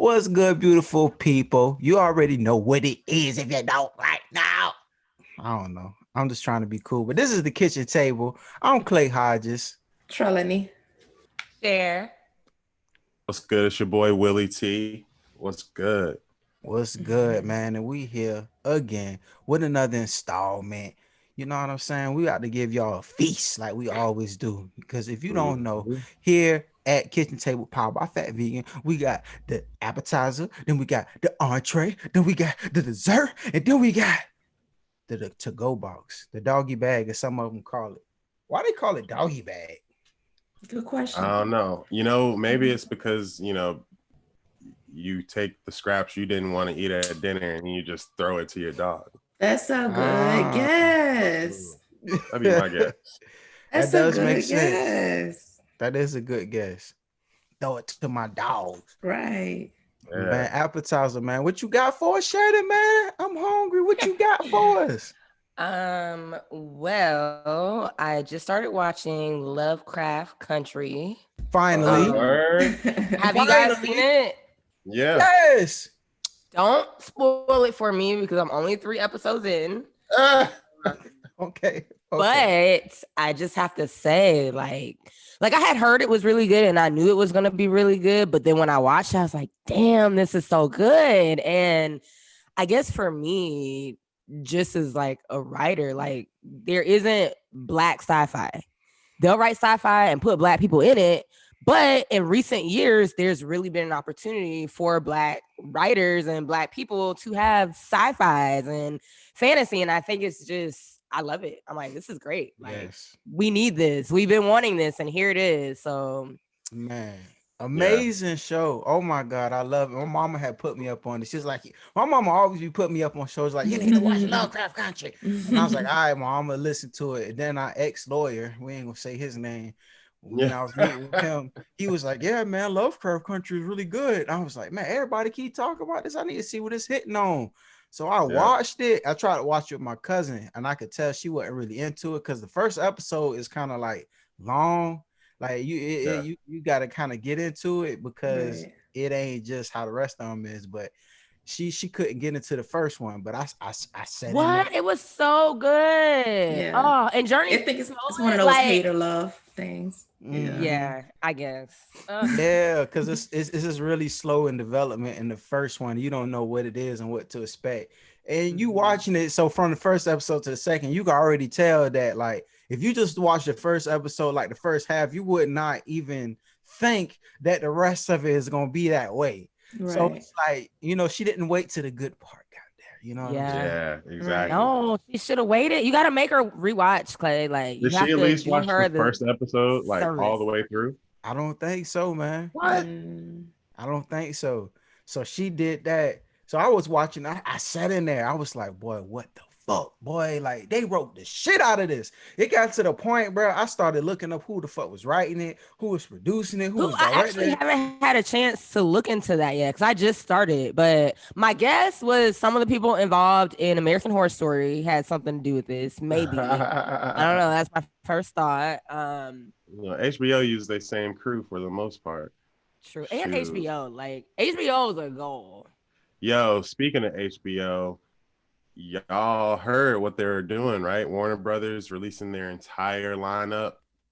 What's good, beautiful people? You already know what it is if you don't right now. I don't know. I'm just trying to be cool. But this is the kitchen table. I'm Clay Hodges. Trelani. Share. What's good? It's your boy Willie T. What's good? What's good, man? And we here again with another installment. You know what I'm saying? We got to give y'all a feast like we always do. Because if you don't know, here at Kitchen Table Powered by Phat Vegan, we got the appetizer, then we got the entree, then we got the dessert, and then we got the to-go box, the doggy bag, as some of them call it. Why they call it doggy bag? Good question. I don't know. Maybe it's because, you take the scraps you didn't want to eat at dinner and you just throw it to your dog. That's a good guess. That'd be my guess. That's that does a good make sense. guess. That is a good guess. Throw it to my dogs. Right. Yeah. Man, appetizer, man. What you got for us, Sheridan, man? I'm hungry. What you got for us? Well, I just started watching Lovecraft Country. Finally. Have you guys seen it? Yeah. Yes. Don't spoil it for me because I'm only 3 episodes in. Okay. But I just have to say, like I had heard it was really good and I knew it was going to be really good. But then when I watched it, I was like, damn, this is so good. And I guess for me, just as like a writer, like there isn't black sci-fi. They'll write sci-fi and put black people in it. But in recent years, there's really been an opportunity for black writers and black people to have sci-fis and fantasy. And I think it's just, I love it. I'm like, this is great. Like, Yes. we need this. We've been wanting this, and here it is. So, man, amazing show. Oh my God, I love it. My mama had put me up on it. She's like, my mama always be putting me up on shows like, you need to watch Lovecraft Country. And I was like, all right, mom, I'm gonna listen to it. And then our ex-lawyer, we ain't gonna say his name. When I was meeting with him, he was like, yeah, man, Lovecraft Country is really good. I was like, man, everybody keep talking about this. I need to see what it's hitting on. So I watched it. I tried to watch it with my cousin, and I could tell she wasn't really into it because the first episode is kind of like long. Like you got to kind of get into it because it ain't just how the rest of them is. But she couldn't get into the first one, but I said what? It was so good. Yeah. Oh, and Journey. I think it's one of those hate or love things. Yeah, I guess. Yeah, because it's just really slow in development in the first one. You don't know what it is and what to expect. And you watching it, so from the first episode to the second, you can already tell that, like, if you just watch the first episode, like the first half, you would not even think that the rest of it is going to be that way. Right. So it's like, she didn't wait to the good part got there. You know what I'm saying? Yeah, exactly. No, she should have waited. You got to make her rewatch, Clay. Like, did she at least watch the first episode, like all the way through? I don't think so, man. What? I don't think so. So she did that. So I was watching. I sat in there. I was like, boy, what the fuck, boy? Like, they wrote the shit out of this. It got to the point, bro. I started looking up who the fuck was writing it, who was producing it, who was directing it. I actually haven't had a chance to look into that yet because I just started. But my guess was some of the people involved in American Horror Story had something to do with this. Maybe. I don't know. That's my first thought. HBO uses the same crew for the most part. True. And HBO. Like, HBO is a goal. Yo, speaking of HBO, y'all heard what they were doing, right? Warner Brothers releasing their entire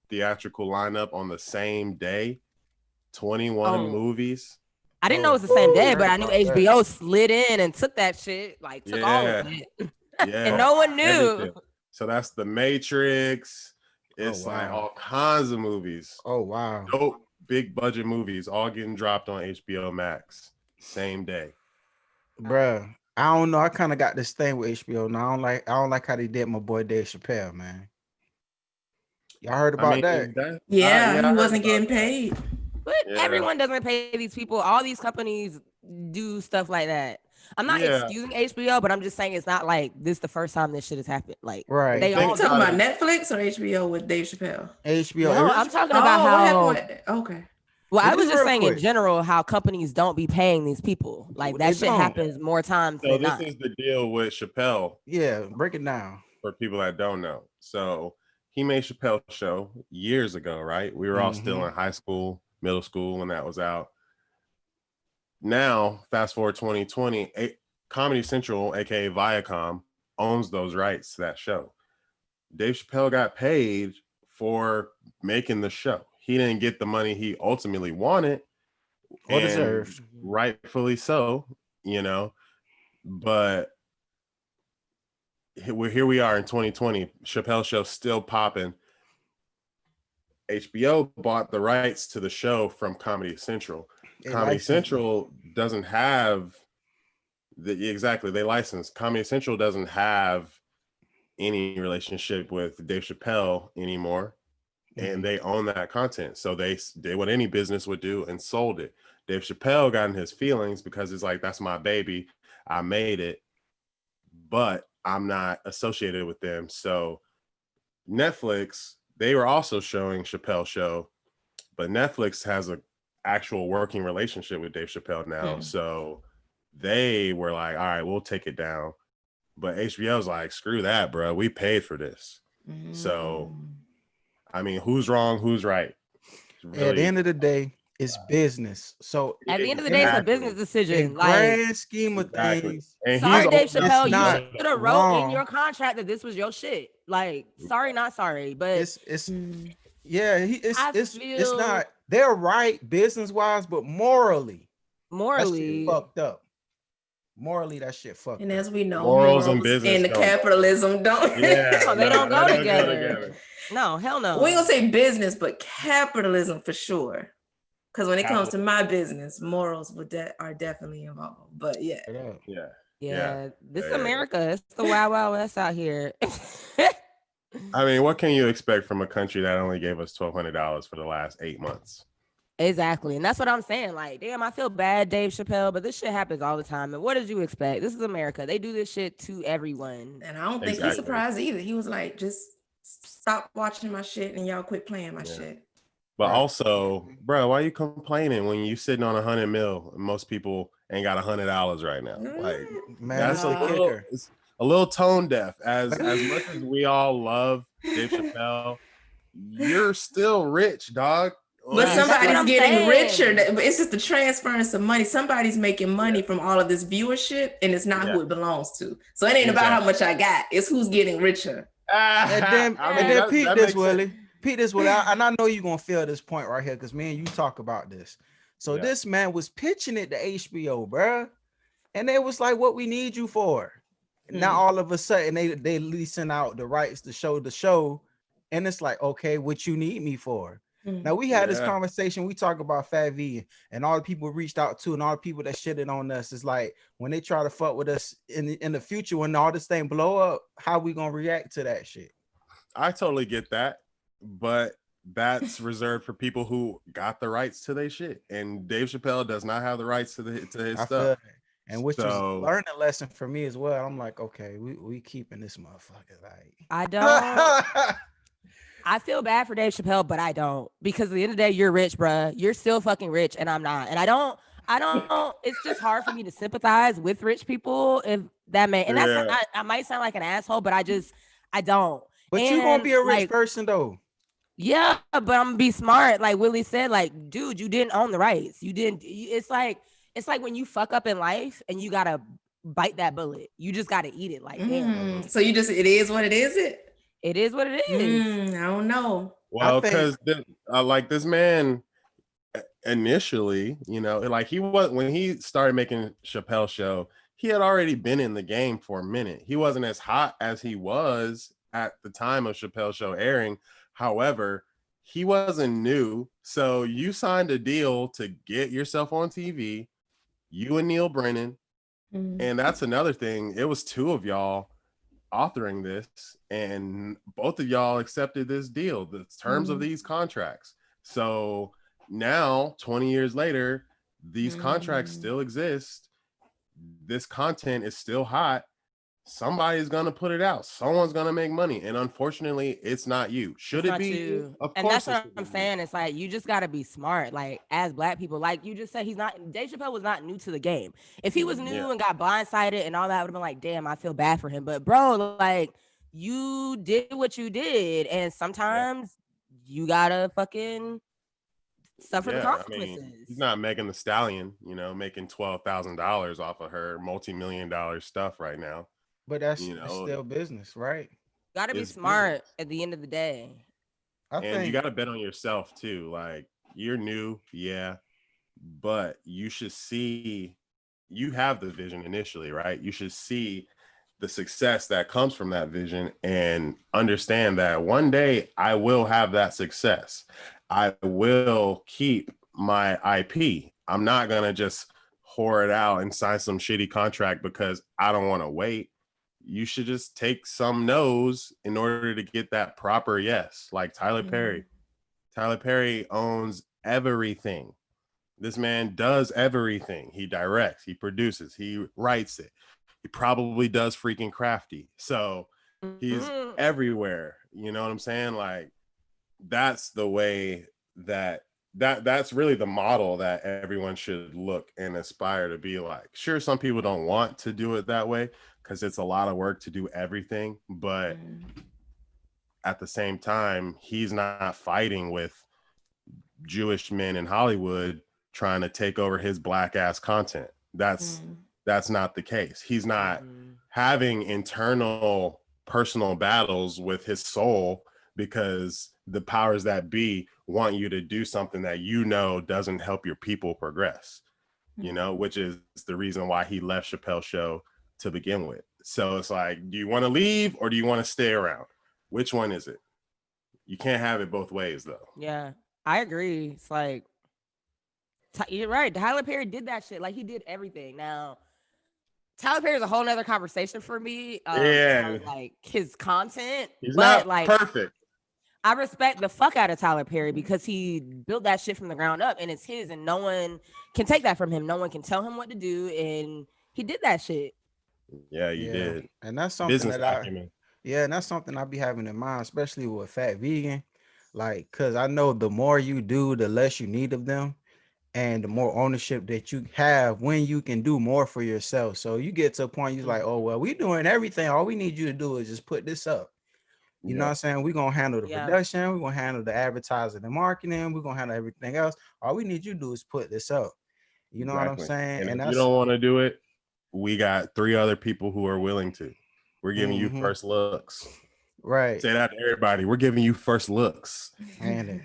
theatrical lineup on the same day. 21 movies. I didn't know it was the same day, but I knew HBO slid in and took that shit, like took all of it. Yeah. And no one knew. Everything. So that's The Matrix. It's like all kinds of movies. Oh, wow. Dope, big budget movies all getting dropped on HBO Max. Same day. Bruh, I don't know. I kind of got this thing with HBO now. I don't like how they did my boy Dave Chappelle, man. Y'all heard about that? He wasn't getting paid. But everyone doesn't pay these people. All these companies do stuff like that. I'm not excusing HBO, but I'm just saying it's not like this the first time this shit has happened. Like, right? They all talking about Netflix or HBO with Dave Chappelle? HBO. No, I'm talking about how. Okay. Well, I was just saying in general how companies don't be paying these people. Like that shit happens more times than not. So this is the deal with Chappelle. Yeah, break it down for people that don't know. So he made Chappelle's show years ago, right? We were all still in high school, middle school when that was out. now, fast forward 2020, Comedy Central, aka Viacom, owns those rights to that show. Dave Chappelle got paid for making the show. He didn't get the money he ultimately wanted, or deserved, rightfully so, you know. But here we are in 2020. Chappelle show still popping. HBO bought the rights to the show from Comedy Central. Comedy Central doesn't have they license. Comedy Central doesn't have any relationship with Dave Chappelle anymore, and they own that content. So they did what any business would do and sold it. Dave Chappelle got in his feelings because it's like, that's my baby. I made it, but I'm not associated with them. So Netflix, they were also showing Chappelle show, but Netflix has a actual working relationship with Dave Chappelle now. So they were like, all right, we'll take it down. But HBO's like, screw that, bro. We paid for this. So, I mean, who's wrong? Who's right? Really, at the end of the day, it's business. So at the end of the day, it's a business decision. In grand scheme of things. And sorry, Dave Chappelle, you should have wrote in your contract that this was your shit. Like, sorry, not sorry, but it's not. They're right business wise, but morally, that shit fucked up. Morally, that shit fucked. And as we know, morals and business and the capitalism don't. Yeah, they don't go together. No, hell no. We ain't gonna say business, but capitalism for sure. Because when it comes to my business, morals are definitely involved. But yeah. This is America. It's the Wild Wild West out here. I mean, what can you expect from a country that only gave us $1,200 for the last 8 months? Exactly. And that's what I'm saying. Like, damn, I feel bad, Dave Chappelle, but this shit happens all the time. And what did you expect? This is America. They do this shit to everyone. And I don't think he's surprised either. He was like, just stop watching my shit and y'all quit playing my shit. But also, bro, why are you complaining when you sitting on $100 million and most people ain't got $100 right now? Like, man, that's a little tone deaf. As much as we all love Dave Chappelle, you're still rich, dog. But somebody's getting richer. It's just the transference of money. Somebody's making money from all of this viewership, and it's not who it belongs to. So it ain't about how much I got. It's who's getting richer. And then peep this, Willie. Pete, this and I know you're gonna feel this point right here because me and you talk about this. So this man was pitching it to HBO, bro, and they was like, "What we need you for?" Now all of a sudden they leasing out the rights to show the show, and it's like, okay, what you need me for? Now we had this conversation. We talk about Phat Vegan, and all the people reached out to, and all the people that shitted on us is like, when they try to fuck with us in the future, when all this thing blow up, how we gonna react to that shit? I totally get that. But that's reserved for people who got the rights to their shit, and Dave Chappelle does not have the rights to his stuff. And which was a learning lesson for me as well. I'm like, okay, we keeping this motherfucker. Like, I don't. I feel bad for Dave Chappelle, but I don't, because at the end of the day, you're rich, bruh. You're still fucking rich, and I'm not. And I don't. It's just hard for me to sympathize with rich people if that may. And that's I might sound like an asshole, but I don't. But you gonna be a rich person though. Yeah, but I'm gonna be smart. Like Willie said, like, dude, you didn't own the rights. You didn't. It's like when you fuck up in life and you gotta bite that bullet. You just gotta eat it. Like, damn. So it is what it is. It is what it is. I don't know. Well, because like this man initially, like when he started making Chappelle show, he had already been in the game for a minute. He wasn't as hot as he was at the time of Chappelle show airing. However, he wasn't new. So you signed a deal to get yourself on TV, you and Neil Brennan. And that's another thing. It was two of y'all authoring this, and both of y'all accepted this deal, the terms of these contracts. So now, 20 years later, these contracts still exist. This content is still hot. Somebody's gonna put it out. Someone's gonna make money, and unfortunately, it's not you. Should it be you? Of course. And that's what I'm saying. It's like you just gotta be smart. Like, as Black people, like you just said, Dave Chappelle was not new to the game. If he was new and got blindsided and all that, I would have been like, damn, I feel bad for him. But bro, like, you did what you did, and sometimes you gotta fucking Suffer the I consequences. mean, he's not Megan the Stallion, you know, making $12,000 off of her multi-million-dollar stuff right now. But that's You it's know, still business, right? Gotta be it's smart business. at the end of the day. And you got to bet on yourself too. Like, you're new, yeah, but you should see, you have the vision initially, right? You should see the success that comes from that vision and understand that one day I will have that success. I will keep my IP. I'm not going to just whore it out and sign some shitty contract because I don't want to wait. You should just take some no's in order to get that proper yes. Like Tyler Perry. Tyler Perry owns everything. This man does everything. He directs, he produces, he writes it. He probably does freaking crafty. So he's everywhere. You know what I'm saying? Like, that's the way that's really the model that everyone should look and aspire to be like. Sure, some people don't want to do it that way because it's a lot of work to do everything, but at the same time, he's not fighting with Jewish men in Hollywood trying to take over his black ass content. That's not the case. He's not having internal personal battles with his soul because the powers that be want you to do something that you know doesn't help your people progress, you know, which is the reason why he left Chappelle's show to begin with. So it's like, do you want to leave or do you want to stay around? Which one is it? You can't have it both ways, though. Yeah, I agree. It's like, you're right. Tyler Perry did that shit. Like, he did everything. Now, Tyler Perry is a whole nother conversation for me. Like his content. He's but not like perfect. I respect the fuck out of Tyler Perry because he built that shit from the ground up and it's his and no one can take that from him. No one can tell him what to do. And he did that shit. Yeah, you did. And that's something Business that acumen. and that's something I be having in mind, especially with Phat Vegan. Like, cause I know the more you do, the less you need of them. And the more ownership that you have when you can do more for yourself. So you get to a point you're like, oh, well, we doing everything. All we need you to do is just put this up. You know what I'm saying? We're going to handle the production. We're going to handle the advertising and marketing. We're going to handle everything else. All we need you to do is put this up. You know what I'm saying? And if you don't want to do it, we got 3 other people who are willing to. We're giving you first looks. Right. Say that to everybody. We're giving you first looks. And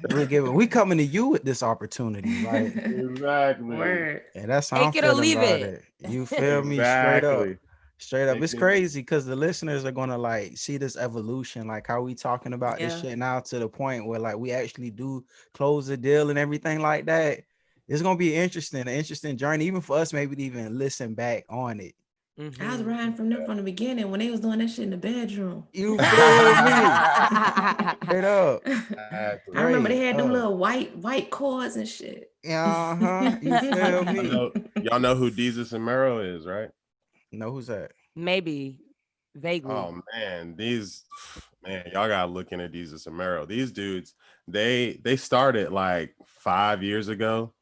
we coming to you with this opportunity, right? Exactly. Word. And that's how Take I'm it or feeling leave about it. You feel me? Exactly. Straight up. It's crazy because the listeners are gonna like see this evolution, like how we talking about this shit now to the point where like we actually do close the deal and everything like that. It's gonna be an interesting journey, even for us, maybe to even listen back on it. I was riding from them from the beginning when they was doing that shit in the bedroom. You feel me? Straight up. I remember they had them little white cords and shit. You feel me? Y'all know who Jesus and Mero is, right? No, who's that? Maybe vaguely. Oh man, y'all gotta look into Jesus and Mero. These dudes, they started like 5 years ago,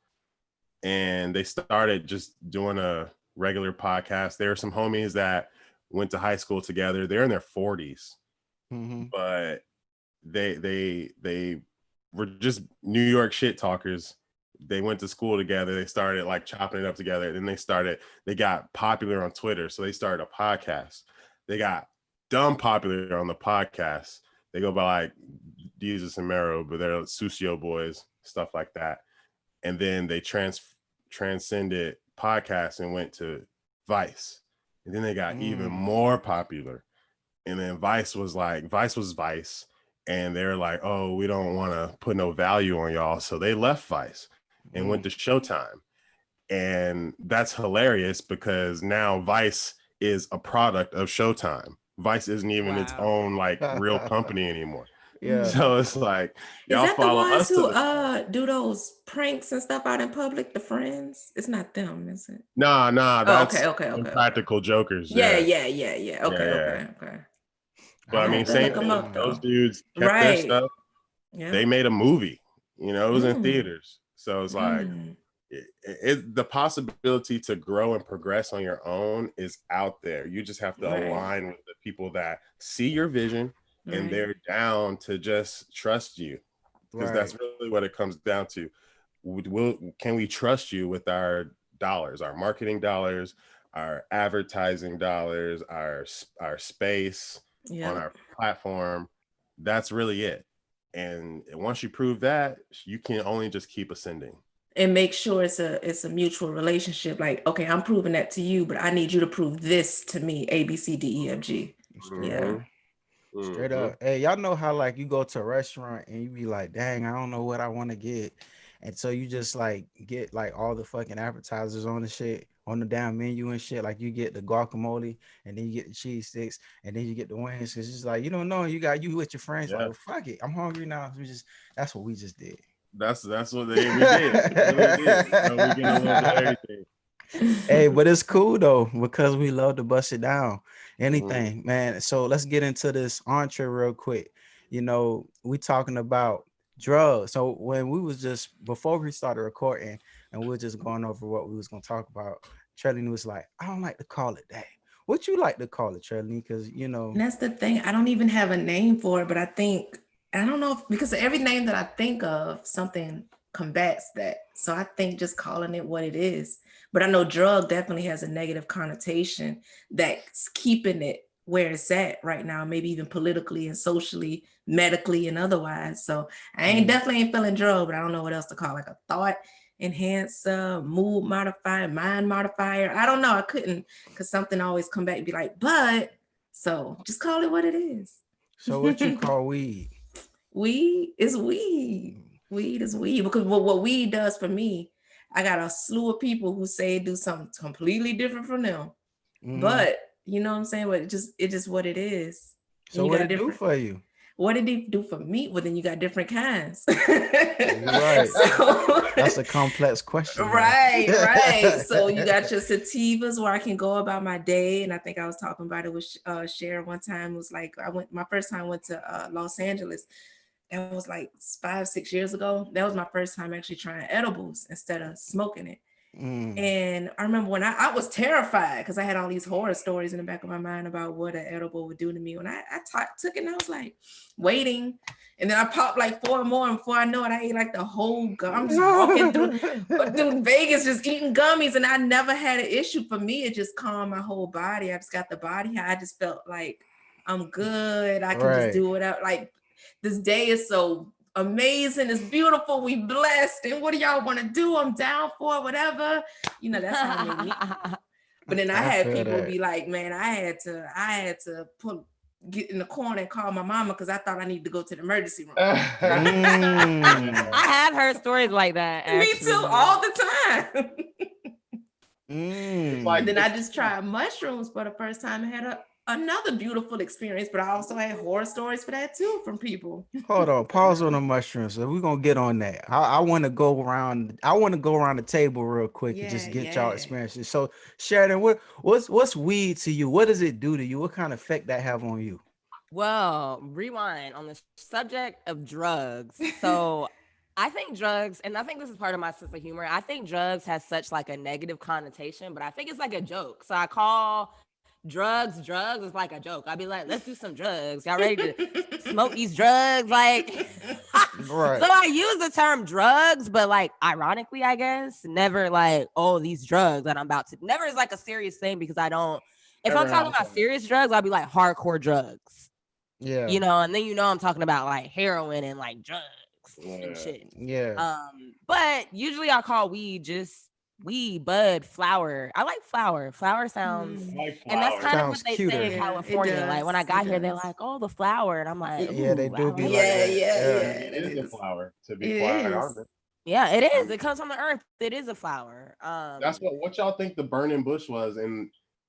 and they started just doing a regular podcast. There are some homies that went to high school together. They're in their 40s, but they were just New York shit talkers. They went to school together. They started like chopping it up together. Then they got popular on Twitter. So they started a podcast. They got dumb popular on the podcast. They go by like Jesus and Mero, but they're Susio boys, stuff like that. And then they transcended podcast and went to Vice. And then they got even more popular. And then Vice was Vice. And they're like, oh, we don't want to put no value on y'all. So they left Vice and went to Showtime. And that's hilarious because now Vice is a product of Showtime. Vice isn't even its own like real company anymore. Yeah. So it's like, y'all follow us. Is that the ones who do those pranks and stuff out in public? The Friends? It's not them, is it? Nah. That's okay. Practical Jokers. Yeah. Okay. But I mean, same thing. Those dudes kept their stuff. Yeah. They made a movie. You know, it was in theaters. So it's like, the possibility to grow and progress on your own is out there. You just have to align with the people that see your vision and they're down to just trust you, because that's really what it comes down to. can we trust you with our dollars, our marketing dollars, our advertising dollars, our space on our platform? That's really it. And once you prove that, you can only just keep ascending. And make sure it's a mutual relationship. Like, okay, I'm proving that to you, but I need you to prove this to me. A, B, C, D, E, F, G. Yeah. Straight up. Hey, y'all know how like you go to a restaurant and you be like, dang, I don't know what I want to get. And so you just like get like all the fucking appetizers on the shit, on the damn menu and shit. Like you get the guacamole and then you get the cheese sticks and then you get the wings. It's just like, you don't know, you with your friends. Like, well, fuck it, I'm hungry now. That's what we just did. That's what we did. We get a little bit of everything. Hey, but it's cool though, because we love to bust it down. Anything, man. So let's get into this entree real quick. You know, we talking about drugs. So when we was just before we started recording and we were just going over what we was gonna talk about, Trelani was like, I don't like to call it that. What you like to call it, Trelani? Because you know, and that's the thing. I don't even have a name for it, but I don't know because every name that I think of, something combats that. So I think just calling it what it is. But I know drug definitely has a negative connotation that's keeping it where it's at right now, maybe even politically and socially, medically and otherwise. So I definitely ain't feeling drug, but I don't know what else to call it. Like a thought enhancer, mood modifier, mind modifier. I don't know. I couldn't, because something always come back and be like, but so just call it what it is. So what you call weed? Weed is weed. Weed is weed. Because what weed does for me, I got a slew of people who say do something completely different from them. But you know what I'm saying? But it just what it is. So what it do for you? What did it do for me? Well, then you got different kinds. Right. So, that's a complex question. Right. So you got your sativas where I can go about my day. And I think I was talking about it with Cher one time. It was like, my first time went to Los Angeles. That was like 5-6 years ago. That was my first time actually trying edibles instead of smoking it. And I remember when I was terrified because I had all these horror stories in the back of my mind about what an edible would do to me. When I took it, and I was like waiting, and then I popped like 4 more, and before I know it, I ate like the whole gum. I'm just walking through Vegas just eating gummies, and I never had an issue. For me, it just calmed my whole body. I just got the body high. I just felt like I'm good. I can just do it out. Like this day is so amazing, it's beautiful, we blessed, and what do y'all want to do? I'm down for it, whatever. You know, that's how it made me. But then I had people be like, man, I had to get in the corner and call my mama because I thought I needed to go to the emergency room. I have heard stories like that. Me too, all the time. And then I just tried mushrooms for the first time and had another beautiful experience, but I also had horror stories for that too from people. Hold on, pause on the mushrooms. So we're gonna get on that. I want to go around. I want to go around the table real quick and just get y'all experiences. So Sheridan, what's weed to you? What does it do to you? What kind of effect that have on you? Well, rewind on the subject of drugs. So I think drugs, and I think this is part of my sense of humor. I think drugs has such like a negative connotation, but I think it's like a joke. So I call drugs is like a joke. I'd be like, let's do some drugs. Y'all ready to smoke these drugs? Like, right. So I use the term drugs, but like ironically, I guess, never like, oh, these drugs that I'm about to, never is like a serious thing because I don't, if I'm talking about serious drugs, I'll be like hardcore drugs. Yeah. You know, and then you know I'm talking about like heroin and like drugs and shit. Yeah. But usually I call weed just weed, bud, flower. I like flower. Flower sounds, and that's kind of what they say in California. Like when I got here, they're like, "Oh, the flower," and I'm like, "Yeah, they do be like that." It is a flower. To be quite honest. Yeah, it is. It comes from the earth. It is a flower. That's what y'all think the burning bush was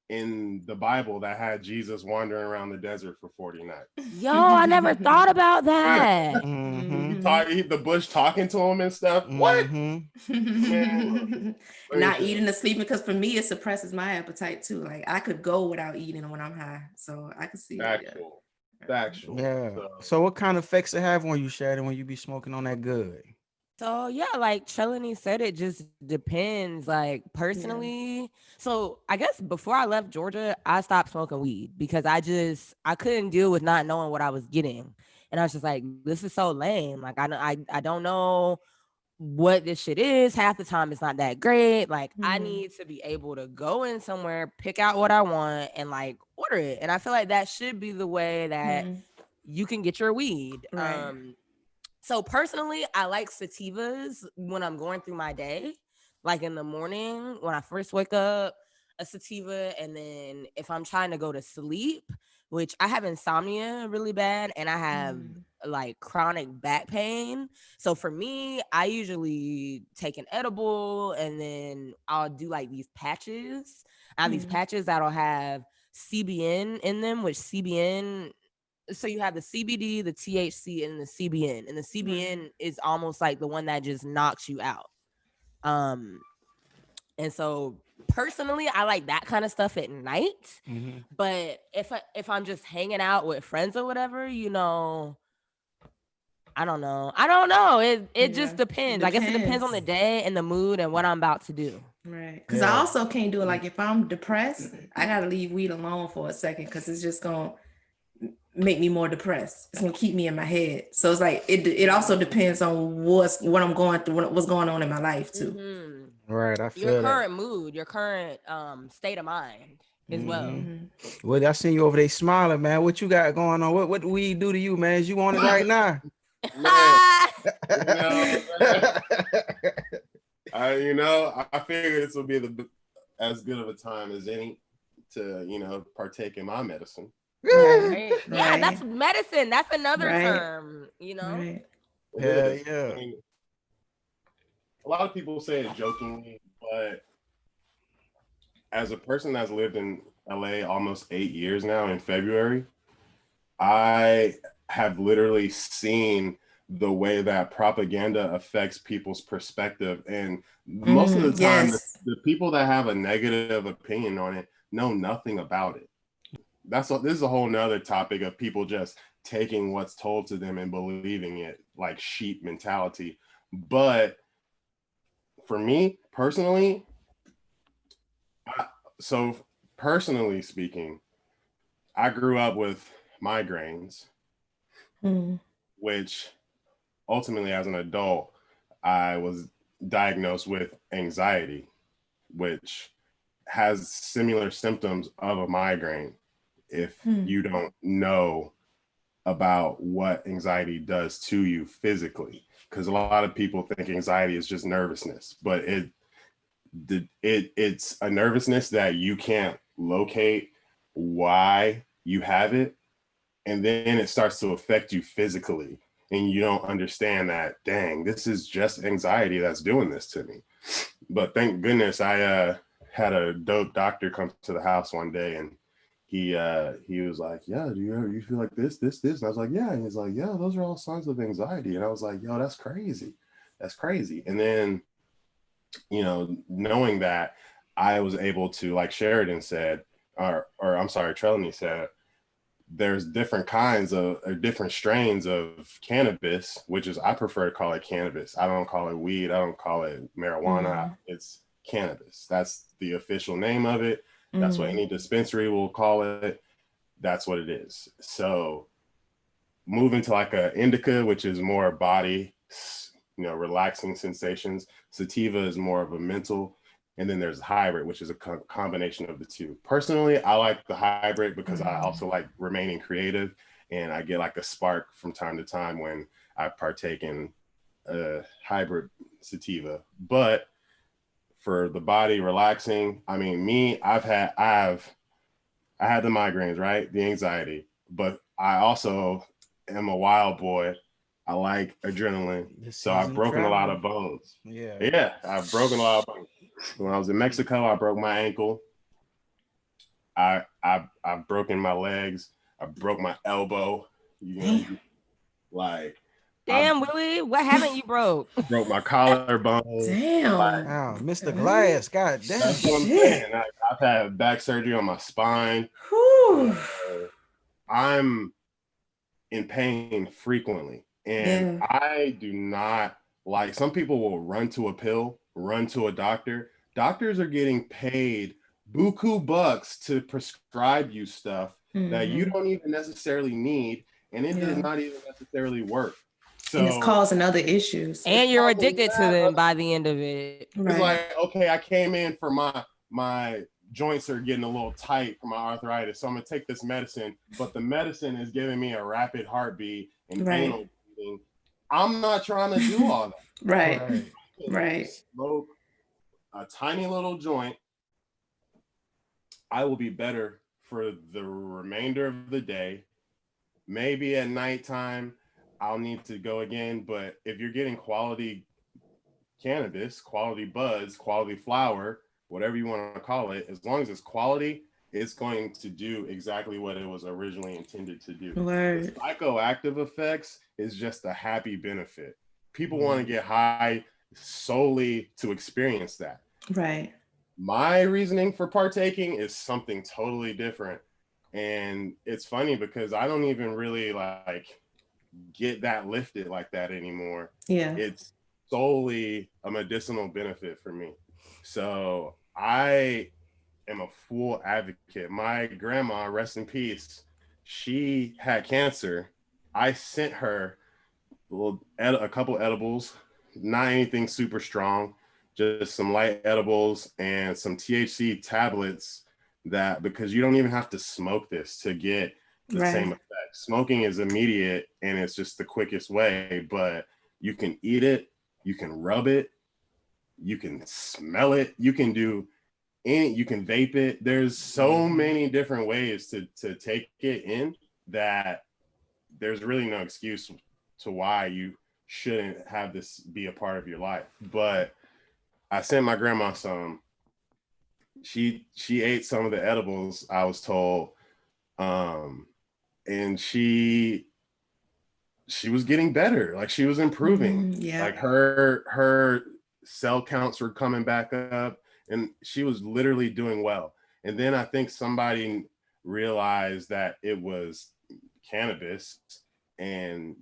in the Bible that had Jesus wandering around the desert for 40 nights. Yo, I never thought about that. The bush talking to him and stuff. What? Not eating or sleeping, because for me it suppresses my appetite too. Like I could go without eating when I'm high, so I can see Factual. Yeah. So what kind of effects it have on you, Sheridan, when you be smoking on that good? So yeah, like Trelani said, it just depends. Like personally, so I guess before I left Georgia, I stopped smoking weed because I couldn't deal with not knowing what I was getting, and I was just like, this is so lame. Like I don't know what this shit is. Half the time it's not that great. Like I Mhm. need to be able to go in somewhere, pick out what I want, and like order it. And I feel like that should be the way that Mhm. you can get your weed. Right. So personally, I like sativas when I'm going through my day, like in the morning when I first wake up, a sativa, and then if I'm trying to go to sleep, which I have insomnia really bad, and I have like chronic back pain. So for me, I usually take an edible, and then I'll do like these patches. I have these patches that'll have CBN in them, which CBN, so you have the CBD, the THC, and the CBN. And the CBN is almost like the one that just knocks you out. And so personally, I like that kind of stuff at night. Mm-hmm. But if I'm just hanging out with friends or whatever, you know, I don't know. It just depends. I guess it depends on the day and the mood and what I'm about to do. Right. Because I Yeah. also can't do it. Like if I'm depressed, I gotta leave weed alone for a second because it's just gonna make me more depressed. It's gonna keep me in my head. So it's like it also depends on what I'm going through, what's going on in my life too. Right, I feel Your that. current mood, your current state of mind as well. Well, I seen you over there smiling, man. What you got going on? What do we do to you, man? You want it right now? I figured this would be as good of a time as any to partake in my medicine. Right. Yeah, that's medicine. That's another term, Right. Yeah. I mean, a lot of people say it jokingly, but as a person that's lived in LA almost 8 years now in February, I have literally seen the way that propaganda affects people's perspective. And most of the time, the people that have a negative opinion on it know nothing about it. This is a whole nother topic of people just taking what's told to them and believing it, like sheep mentality. But for me personally, personally speaking, I grew up with migraines, which ultimately as an adult, I was diagnosed with anxiety, which has similar symptoms of a migraine if you don't know about what anxiety does to you physically. Because a lot of people think anxiety is just nervousness, but it's a nervousness that you can't locate why you have it, and then it starts to affect you physically, and you don't understand that, dang, this is just anxiety that's doing this to me. But thank goodness I had a dope doctor come to the house one day, and he was like, yeah, do you feel like this? And I was like, yeah. And he's like, yeah, those are all signs of anxiety. And I was like, yo, that's crazy. And then, knowing that, I was able to, like Sheridan said, or I'm sorry, Trelani said, there's different kinds of, or different strains of cannabis, which is, I prefer to call it cannabis. I don't call it weed. I don't call it marijuana. It's cannabis. That's the official name of it. That's what any dispensary will call it. That's what it is. So moving to like a indica, which is more body, relaxing sensations. Sativa is more of a mental. And then there's hybrid, which is a combination of the two. Personally, I like the hybrid because I also like remaining creative, and I get like a spark from time to time when I partake in a hybrid sativa. But for the body relaxing, I mean, I had the migraines, right? The anxiety, but I also am a wild boy. I like adrenaline. So I've broken a lot of bones. Yeah, I've broken a lot of bones. When I was in Mexico, I broke my ankle. I've broken my legs. I broke my elbow. Damn, Willie, what haven't you broke? Broke my collarbone. Damn. Wow, Mr. Glass, God damn. That's what I'm saying. I've had back surgery on my spine. I'm in pain frequently. And I do not like, some people will run to a pill, run to a doctor. Doctors are getting paid buku bucks to prescribe you stuff that you don't even necessarily need, and it does not even necessarily work. So and it's causing other issues. And you're addicted to them by the end of it. It's like, okay, I came in for my joints are getting a little tight for my arthritis, so I'm gonna take this medicine, but the medicine is giving me a rapid heartbeat and anal bleeding. I'm not trying to do all that. Right. Smoke a tiny little joint. I will be better for the remainder of the day. Maybe at nighttime I'll need to go again, but if you're getting quality cannabis, quality buds, quality flower, whatever you want to call it, as long as it's quality, it's going to do exactly what it was originally intended to do. The psychoactive effects is just a happy benefit. People want to get high solely to experience that. Right. My reasoning for partaking is something totally different. And it's funny because I don't even really like get that lifted like that anymore. Yeah. It's solely a medicinal benefit for me. So I am a full advocate. My grandma, rest in peace, she had cancer. I sent her a couple edibles, not anything super strong, just some light edibles and some THC tablets, that because you don't even have to smoke this to get the same effect. Smoking is immediate and it's just the quickest way, but you can eat it, you can rub it, you can smell it, you can vape it. There's so many different ways to take it in that there's really no excuse to why you shouldn't have this be a part of your life. But I sent my grandma some. She ate some of the edibles, I was told, and she was getting better. Like she was improving. Like her cell counts were coming back up, and she was literally doing well. And then I think somebody realized that it was cannabis and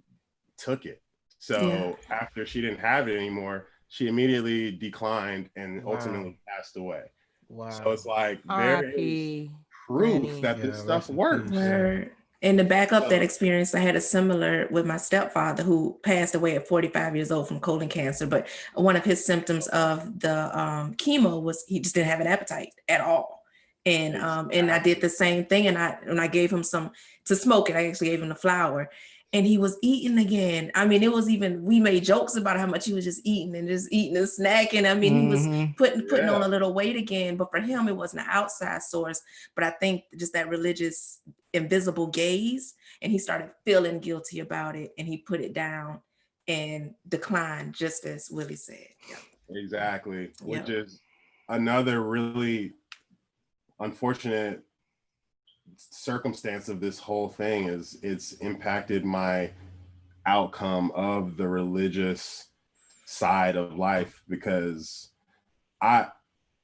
took it. So after she didn't have it anymore, she immediately declined and ultimately passed away. Wow. So it's like there is proof that this stuff works. And to back up that experience, I had a similar with my stepfather who passed away at 45 years old from colon cancer. But one of his symptoms of the chemo was he just didn't have an appetite at all. And and I did the same thing. And I gave him some to smoke it. I actually gave him the flower. And he was eating again. I mean, it was even, we made jokes about how much he was just eating and snacking. I mean, he was putting on a little weight again, but for him, it wasn't an outside source. But I think just that religious invisible gaze, and he started feeling guilty about it, and he put it down and declined, just as Willie said. Exactly. Which is another really unfortunate circumstance of this whole thing, is it's impacted my outcome of the religious side of life, because I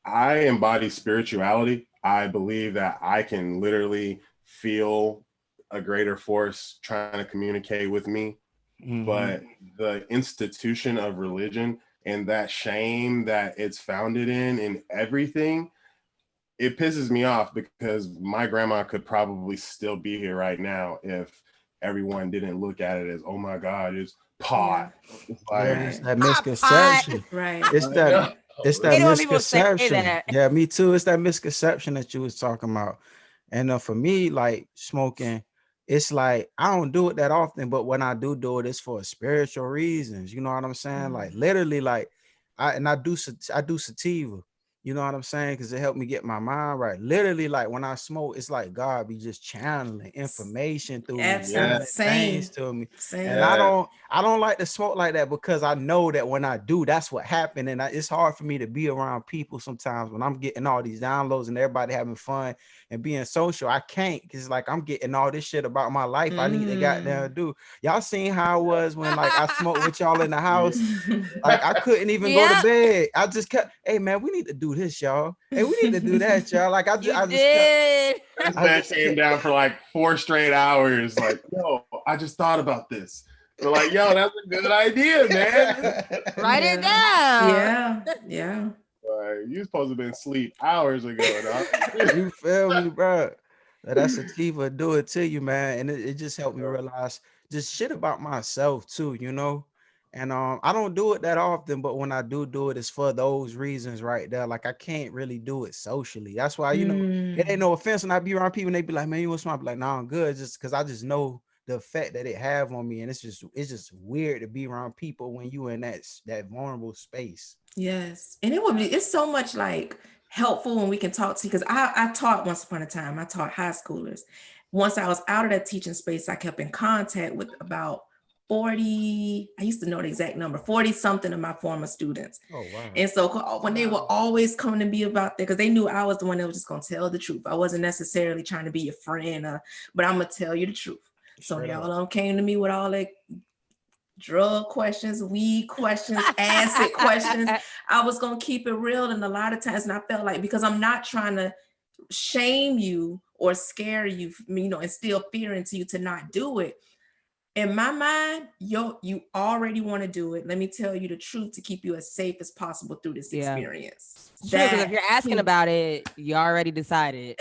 embody spirituality. I believe that I can literally feel a greater force trying to communicate with me. But the institution of religion and that shame that it's founded in everything, it pisses me off, because my grandma could probably still be here right now if everyone didn't look at it as, oh my God, it's pot. It's like, it's that misconception. It's that misconception. Yeah, me too. It's that misconception that you was talking about. And for me, like smoking, it's like I don't do it that often, but when I do it, it's for spiritual reasons. You know what I'm saying? Like literally, like I do sativa. You know what I'm saying? Because it helped me get my mind right. Literally, like when I smoke, it's like God be just channeling information through me, things to me. And I don't like to smoke like that, because I know that when I do, that's what happened. And it's hard for me to be around people sometimes when I'm getting all these downloads and everybody having fun and being social. I can't, because like I'm getting all this shit about my life I need to goddamn do. Y'all seen how it was when like I smoked with y'all in the house? Like I couldn't even go to bed. I just kept, hey man, we need to do this, y'all. Hey, we need to do that, y'all. Like I just came down for like 4 straight hours. Like, yo, I just thought about this. We're like, yo, that's a good idea, man. Write it down. Yeah. You supposed to have been asleep hours ago, dog. You feel me, bro? That sativa do it to you, man. And it just helped me realize just shit about myself too, you know. And I don't do it that often, but when I do it, it's for those reasons right there. Like I can't really do it socially. That's why, you know, it ain't no offense when I be around people and they be like, man, you want some? I be like, nah, I'm good, just because I just know the effect that it have on me. And it's just weird to be around people when you in that vulnerable space. Yes. And it's so much like helpful when we can talk to you, because I taught once upon a time, I taught high schoolers. Once I was out of that teaching space, I kept in contact with about 40, I used to know the exact number, 40 something of my former students. Oh, wow. And so when they were always coming to me about that, because they knew I was the one that was just going to tell the truth. I wasn't necessarily trying to be your friend, but I'm going to tell you the truth. So y'all of them came to me with all that drug questions, weed questions, acid questions. I was going to keep it real. And a lot of times, and I felt like, because I'm not trying to shame you or scare you, you know, instill fear into you to not do it. In my mind, you already want to do it. Let me tell you the truth to keep you as safe as possible through this experience. True, because if you're asking about it, you already decided.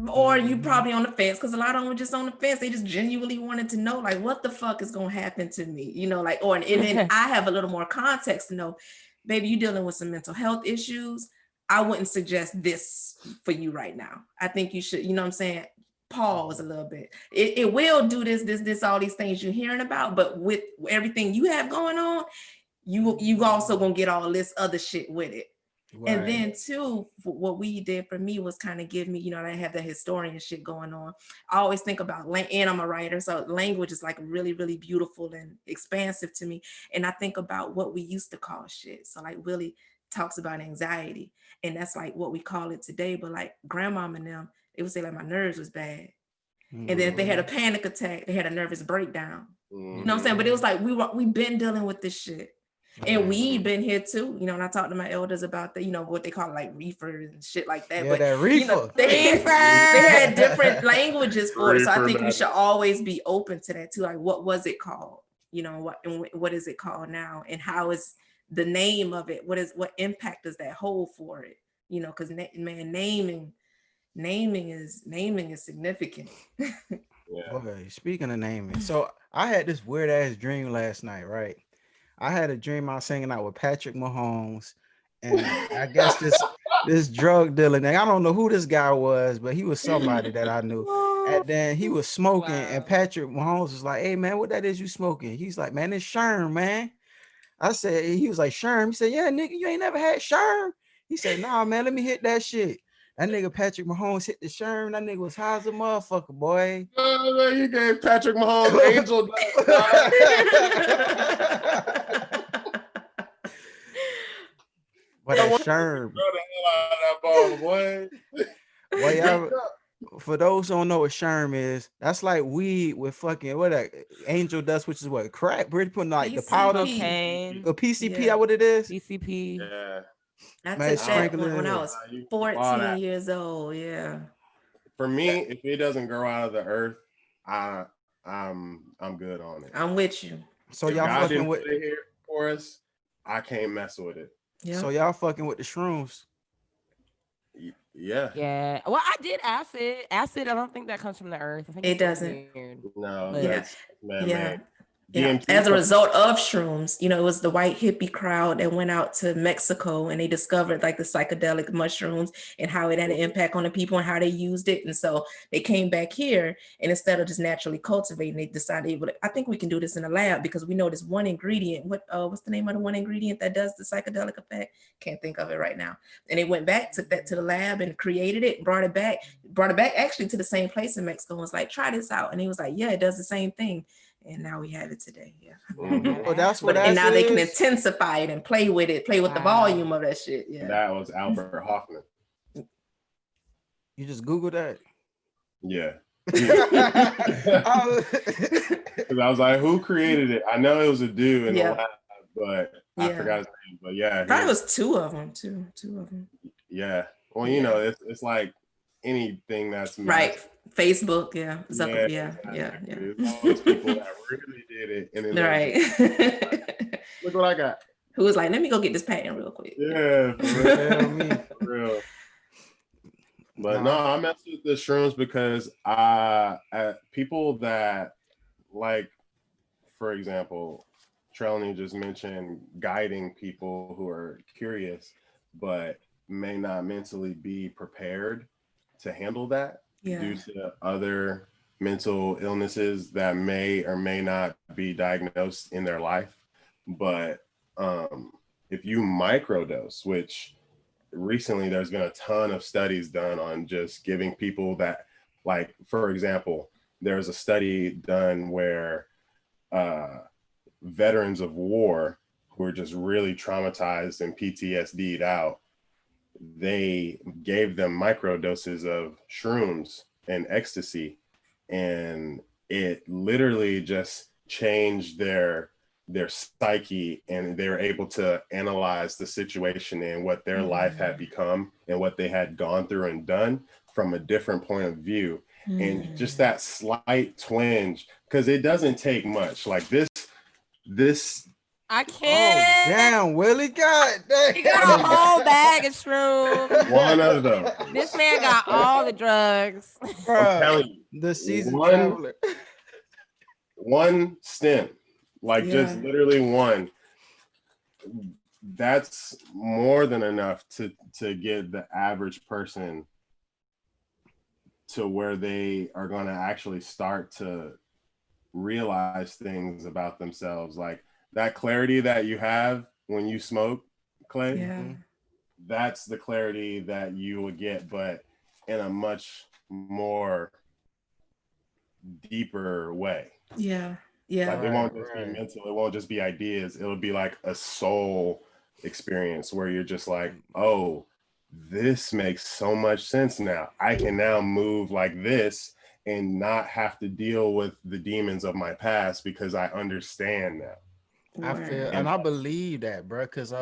Or you probably on the fence, because a lot of them were just on the fence. They just genuinely wanted to know, like, what the fuck is going to happen to me? You know, like, and then I have a little more context to know, baby, you dealing with some mental health issues. I wouldn't suggest this for you right now. I think you should, you know what I'm saying? Pause a little bit. It will do this, all these things you're hearing about, but with everything you have going on, you also gonna get all this other shit with it. Right. And then too, what we did for me was kind of give me, you know, I have the historian shit going on. I always think about, and I'm a writer, so language is like really, really beautiful and expansive to me. And I think about what we used to call shit. So like Willie talks about anxiety, and that's like what we call it today. But like grandmom and them, they would say like my nerves was bad. And then if they had a panic attack, they had a nervous breakdown. You know what I'm saying? But it was like we've been dealing with this shit. And we'd been here too, you know, and I talked to my elders about the, you know, what they call like reefer and shit like that. Yeah, but that reefer. You know, they had different languages for it. So I think we should always be open to that too. Like, what was it called? You know, what is it called now? And how is the name of it? What impact does that hold for it? You know, because naming is significant. Okay, speaking of naming, so I had this weird ass dream last night, right? I had a dream I was hanging out with Patrick Mahomes, and I guess this drug dealer thing. I don't know who this guy was, but he was somebody that I knew. And then he was smoking, and Patrick Mahomes was like, "Hey man, what that is you smoking?" He's like, "Man, it's Sherm, man." I said, he was like, "Sherm." He said, "Yeah, nigga, you ain't never had Sherm." He said, "Nah, man, let me hit that shit." That nigga Patrick Mahomes hit the Sherm. That nigga was high as a motherfucker, boy. Oh, man, you gave Patrick Mahomes angel dust. But that Sherm. Boy, for those who don't know what Sherm is, that's like weed with fucking angel dust, which is what crack. We're putting like PCP. The powder, a PCP, what it is? PCP. Yeah. I took that when I was 14 years old. Yeah. For me, if it doesn't grow out of the earth, I'm good on it. I'm with you. So y'all fucking with it here for us. I can't mess with it. Yeah. So y'all fucking with the shrooms. Yeah. Yeah. Well, I did acid. Acid, I don't think that comes from the earth. I think it doesn't. Weird. No. That's man. Yeah. As a result of shrooms, you know, it was the white hippie crowd that went out to Mexico and they discovered like the psychedelic mushrooms and how it had an impact on the people and how they used it. And so they came back here, and instead of just naturally cultivating, they decided, I think we can do this in a lab, because we know this one ingredient. What's the name of the one ingredient that does the psychedelic effect? Can't think of it right now. And they went back, took that to the lab and created it, brought it back actually to the same place in Mexico, and was like, try this out. And he was like, yeah, it does the same thing. And now we have it today. Yeah. Well, that's what and now they can intensify it and play with it, the volume of that shit. Yeah. That was Albert Hoffman. You just Googled that? Yeah. Because I was like, who created it? I know it was a dude in the lab, but I forgot his name. But yeah. Probably was two of them. Yeah. Well, you know, it's like anything that's right. Facebook, yeah. Yeah. All those people that really did it. And then right. Look what I got. Who was like, let me go get this patent real quick. Yeah, for real. But no, I mess with the shrooms because people that like for example, Trelani just mentioned guiding people who are curious, but may not mentally be prepared to handle that due to other mental illnesses that may or may not be diagnosed in their life. But if you microdose, which recently there's been a ton of studies done on just giving people that, like, for example, there's a study done where veterans of war who are just really traumatized and PTSD'd out, they gave them microdoses of shrooms and ecstasy, and it literally just changed their psyche, and they were able to analyze the situation and what their life had become and what they had gone through and done from a different point of view. And just that slight twinge, because it doesn't take much. Like this I can't. Oh, damn, Willie, God damn. He got a whole bag of shrooms. one of them. This man got all the drugs. I'm telling you, The seasoned traveler. One stem, like just literally one. That's more than enough to get the average person to where they are going to actually start to realize things about themselves. Like that clarity that you have when you smoke, Clay, that's the clarity that you would get, but in a much more deeper way. Yeah. Like it won't just be mental, it won't just be ideas, it'll be like a soul experience where you're just like, oh, this makes so much sense now. I can now move like this and not have to deal with the demons of my past because I understand now. I feel and I believe that, bro, because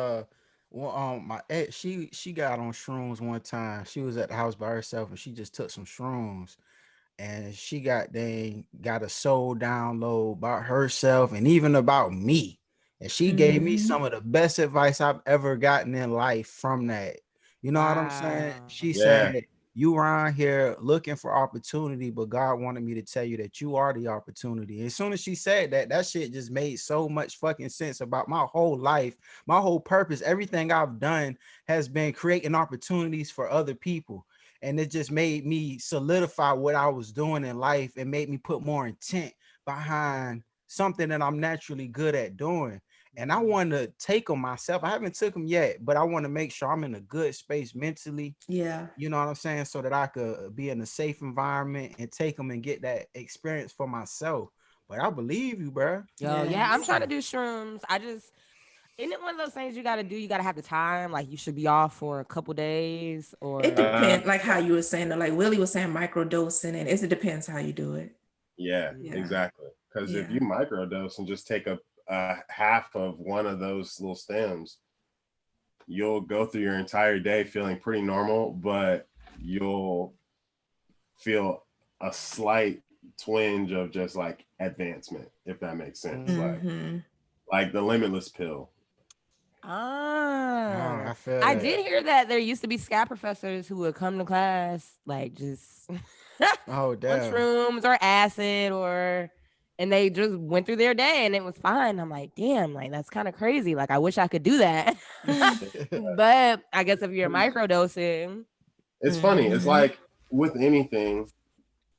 my ex, she got on shrooms one time. She was at the house by herself and she just took some shrooms, and she got a soul download about herself and even about me. And she gave me some of the best advice I've ever gotten in life from that. You know what I'm saying? She said, you around here looking for opportunity, but God wanted me to tell you that you are the opportunity. And as soon as she said that, that shit just made so much fucking sense about my whole life, my whole purpose. Everything I've done has been creating opportunities for other people. And it just made me solidify what I was doing in life and made me put more intent behind something that I'm naturally good at doing. And I want to take them myself. I haven't took them yet, but I want to make sure I'm in a good space mentally. Yeah. You know what I'm saying? So that I could be in a safe environment and take them and get that experience for myself. But I believe you, bro. Yo, yeah, I'm trying to do shrooms. Isn't it one of those things you got to do? You got to have the time. Like you should be off for a couple days, or it depends. Like how you were saying, like Willie was saying, microdosing, and it depends how you do it. Yeah. Exactly. Because if you microdose and just take a half of one of those little stems, you'll go through your entire day feeling pretty normal, but you'll feel a slight twinge of just like advancement, if that makes sense. Like the limitless pill. I feel I that. did hear that there used to be scat professors who would come to class like just oh damn mushrooms or acid and they just went through their day and it was fine. I'm like, damn, like that's kind of crazy. Like I wish I could do that. But I guess if you're microdosing, it's funny. It's like with anything,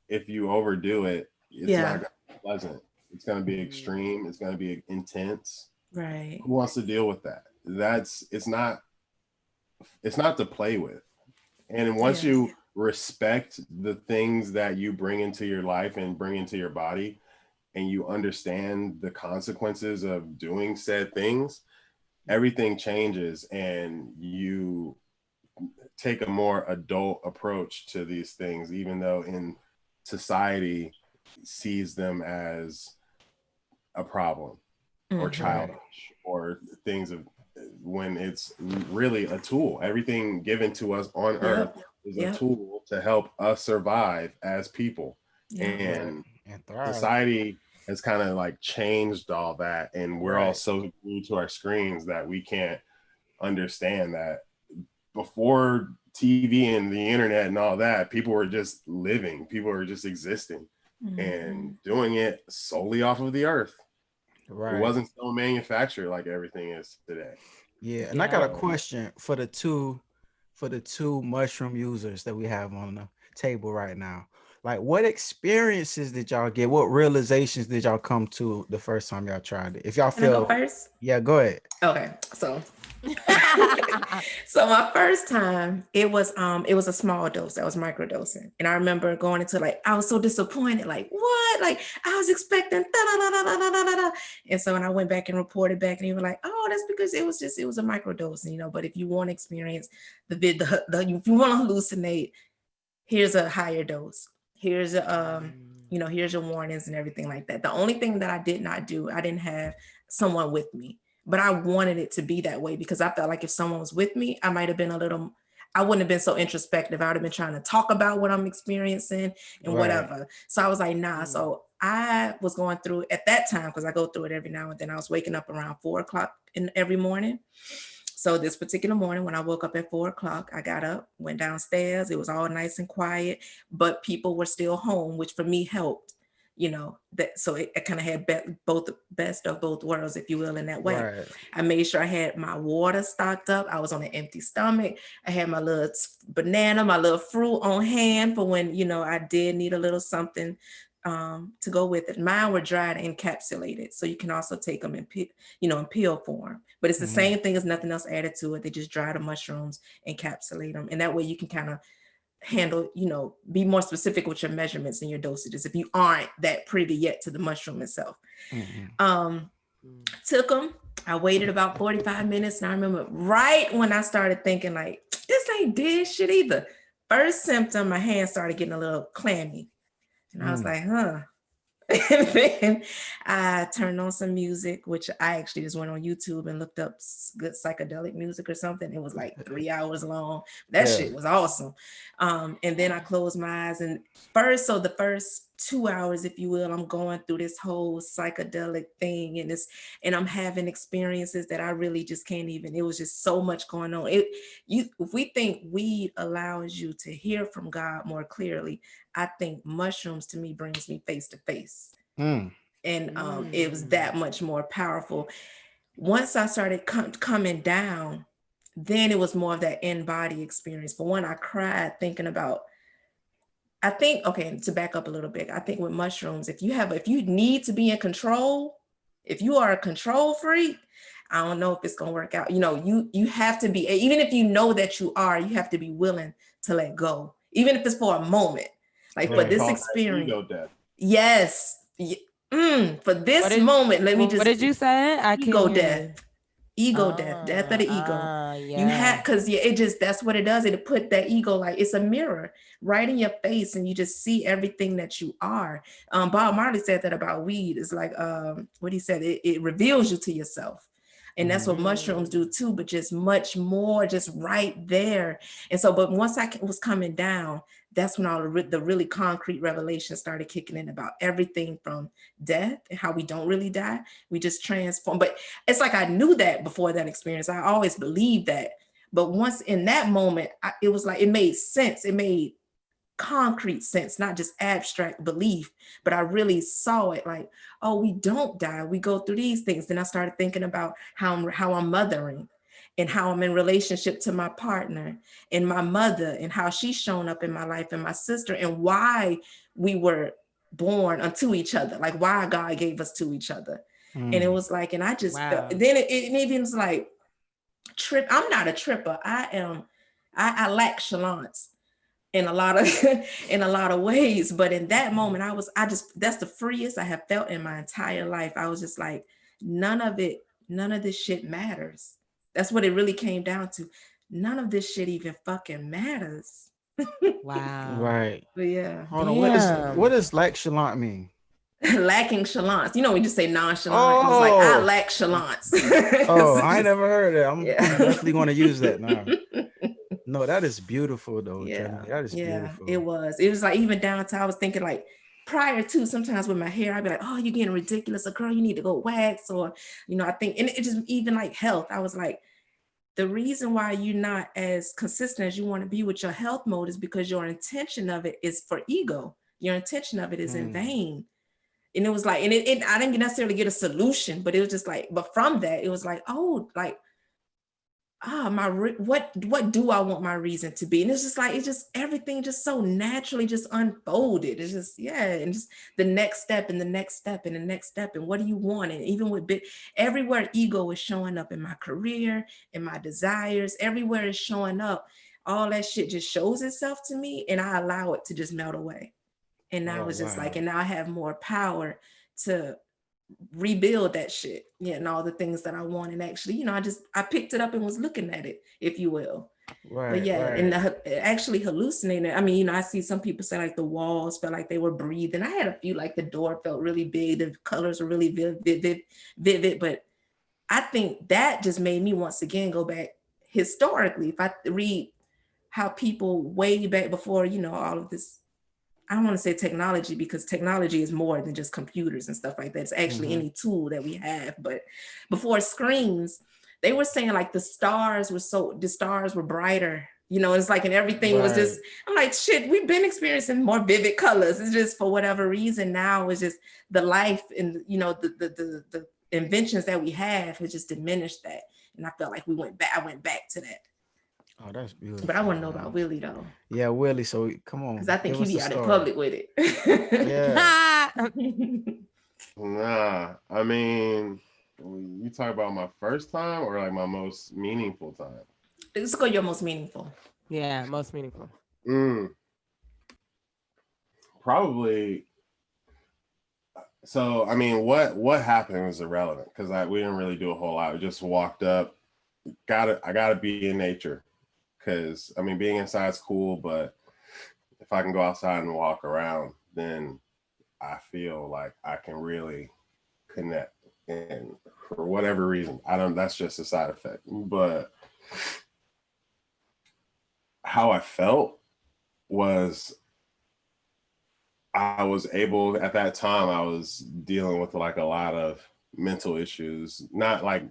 if you overdo it, it's not gonna be pleasant. It's gonna be extreme. It's gonna be intense. Right. Who wants to deal with that? It's not to play with. And once you respect the things that you bring into your life and bring into your body, and you understand the consequences of doing said things, everything changes and you take a more adult approach to these things, even though in society sees them as a problem or childish or things of, when it's really a tool. Everything given to us on earth is a tool to help us survive as people. And society has kind of like changed all that, and we're all so glued to our screens that we can't understand that before TV and the internet and all that, people were just living, people were just existing and doing it solely off of the earth. Right. It wasn't so manufactured like everything is today. Yeah, and I got a question for the two mushroom users that we have on the table right now. Like, what experiences did y'all get? What realizations did y'all come to the first time y'all tried it? If y'all Can I go feel, first? yeah, go ahead. Okay, so so my first time, it was a small dose. That was microdosing. And I remember going into like, I was so disappointed, like, what? Like, I was expecting da-da-da-da-da-da-da-da. And so when I went back and reported back, and he was like, oh, that's because it was a microdosing, you know. But if you want to experience if you want to hallucinate, here's a higher dose. Here's a here's your warnings and everything like that. The only thing that I did not do, I didn't have someone with me, but I wanted it to be that way because I felt like if someone was with me, I might have been I wouldn't have been so introspective. I would have been trying to talk about what I'm experiencing and whatever. So I was like, nah. So I was going through at that time, because I go through it every now and then. I was waking up around 4:00 every morning. So this particular morning, when I woke up at 4:00, I got up, went downstairs. It was all nice and quiet, but people were still home, which for me helped, you know, that. So it kind of had both best of both worlds, if you will, in that way. Right. I made sure I had my water stocked up. I was on an empty stomach. I had my little banana, my little fruit on hand for when, you know, I did need a little something to go with it. Mine were dried and encapsulated, so you can also take them in pill form. But it's the same thing, as nothing else added to it. They just dry the mushrooms, encapsulate them, and that way you can kind of handle, you know, be more specific with your measurements and your dosages if you aren't that privy yet to the mushroom itself. Took them. I waited about 45 minutes, and I remember right when I started thinking like, this ain't did shit either. First symptom, my hands started getting a little clammy. And I was like, huh. And then I turned on some music, which I actually just went on YouTube and looked up good psychedelic music or something. It was like 3 hours long. That shit was awesome. And then I closed my eyes, and the first 2 hours, if you will, I'm going through this whole psychedelic thing, and I'm having experiences that I really just can't even. It was just so much going on. If we think weed allows you to hear from God more clearly, I think mushrooms to me brings me face to face. And it was that much more powerful. Once I started coming down, then it was more of that in-body experience. For one, I cried thinking about, to back up a little bit, I think with mushrooms, if you need to be in control, if you are a control freak, I don't know if it's going to work out. You know, you have to be, even if you know that you have to be willing to let go, even if it's for a moment. Like for this experience. Ego death. Yes. For this moment, what did you say? Ego death. Ego death of the ego. You have, because that's what it does. It put that ego, like it's a mirror right in your face, and you just see everything that you are. Bob Marley said that about weed. It's like what he said, it reveals you to yourself. And that's what mushrooms do too, but just much more, just right there. And so, but once I was coming down, that's when all the really concrete revelations started kicking in about everything from death and how we don't really die. We just transform. But it's like I knew that before that experience. I always believed that. But once in that moment, it was like it made sense. It made concrete sense, not just abstract belief, but I really saw it like, oh, we don't die. We go through these things. Then I started thinking about how I'm mothering, and how I'm in relationship to my partner and my mother, and how she's shown up in my life, and my sister, and why we were born unto each other, like why God gave us to each other. And it was like, and I just felt, then it even was like, I'm not a tripper. I lack chalance in a lot of ways. But in that moment, that's the freest I have felt in my entire life. I was just like, none of this shit matters. That's what it really came down to. None of this shit even fucking matters. Wow. Right. But yeah. Hold on. What does lack chalant mean? Lacking chalance. You know, we just say nonchalant. It's like, I lack chalance. I ain't never heard of that. I'm definitely going to use that now. No, that is beautiful though. Yeah. That is beautiful. It was like, even down to, I was thinking like, prior to, sometimes with my hair, I'd be like, oh, you're getting ridiculous, or girl, you need to go wax, or, you know, I think, and it just, even like health, I was like, the reason why you're not as consistent as you want to be with your health mode is because your intention of it is for ego. Your intention of it is in vain. And it was like, and I didn't necessarily get a solution, but it was just like, but from that, it was like, oh, like, what do I want my reason to be? And it's just like, everything just so naturally just unfolded. It's just, yeah. And just the next step and the next step and the next step. And what do you want? And even with everywhere ego is showing up in my career, in my desires, everywhere is showing up, all that shit just shows itself to me, and I allow it to just melt away. And now it's just like, and now I have more power to rebuild that shit, yeah, and all the things that I want. And actually, you know, I picked it up and was looking at it, if you will. Right. But yeah, right. And actually hallucinating. I mean, you know, I see some people say like the walls felt like they were breathing. I had a few, like the door felt really big, the colors were really vivid. But I think that just made me once again go back historically. If I read how people way back before, you know, all of this, I don't want to say technology, because technology is more than just computers and stuff like that. It's actually any tool that we have. But before screens, they were saying like the stars were brighter, you know, it's like, and everything was just, I'm like, shit, we've been experiencing more vivid colors. It's just for whatever reason now it's just the life and, you know, the inventions that we have has just diminished that. And I felt like I went back to that. Oh, that's beautiful. But I want to know about Willie though. Yeah, Willie. So come on, because I think he be out in public with it. Yeah. Nah, I mean, you talk about my first time or like my most meaningful time? Let's go your most meaningful. Yeah, most meaningful. Probably. So I mean, what happened was irrelevant because we didn't really do a whole lot. We just walked up. I gotta be in nature. Because, I mean, being inside is cool, but if I can go outside and walk around, then I feel like I can really connect. And for whatever reason, that's just a side effect. But how I felt was I was able, at that time, I was dealing with like a lot of mental issues, not like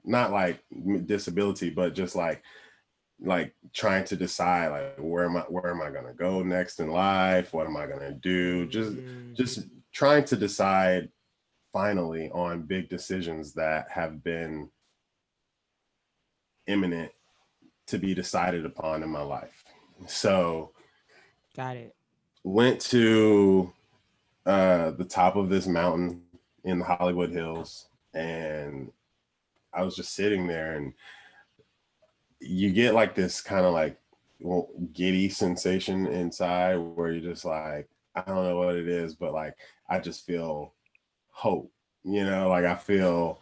disability, but just like trying to decide like where am I gonna go next in life? What am I gonna do? Just trying to decide finally on big decisions that have been imminent to be decided upon in my life. So got it. Went to the top of this mountain in the Hollywood Hills, and I was just sitting there, and you get like this kind of like giddy sensation inside where you're just like, I don't know what it is, but like I just feel hope, you know, like I feel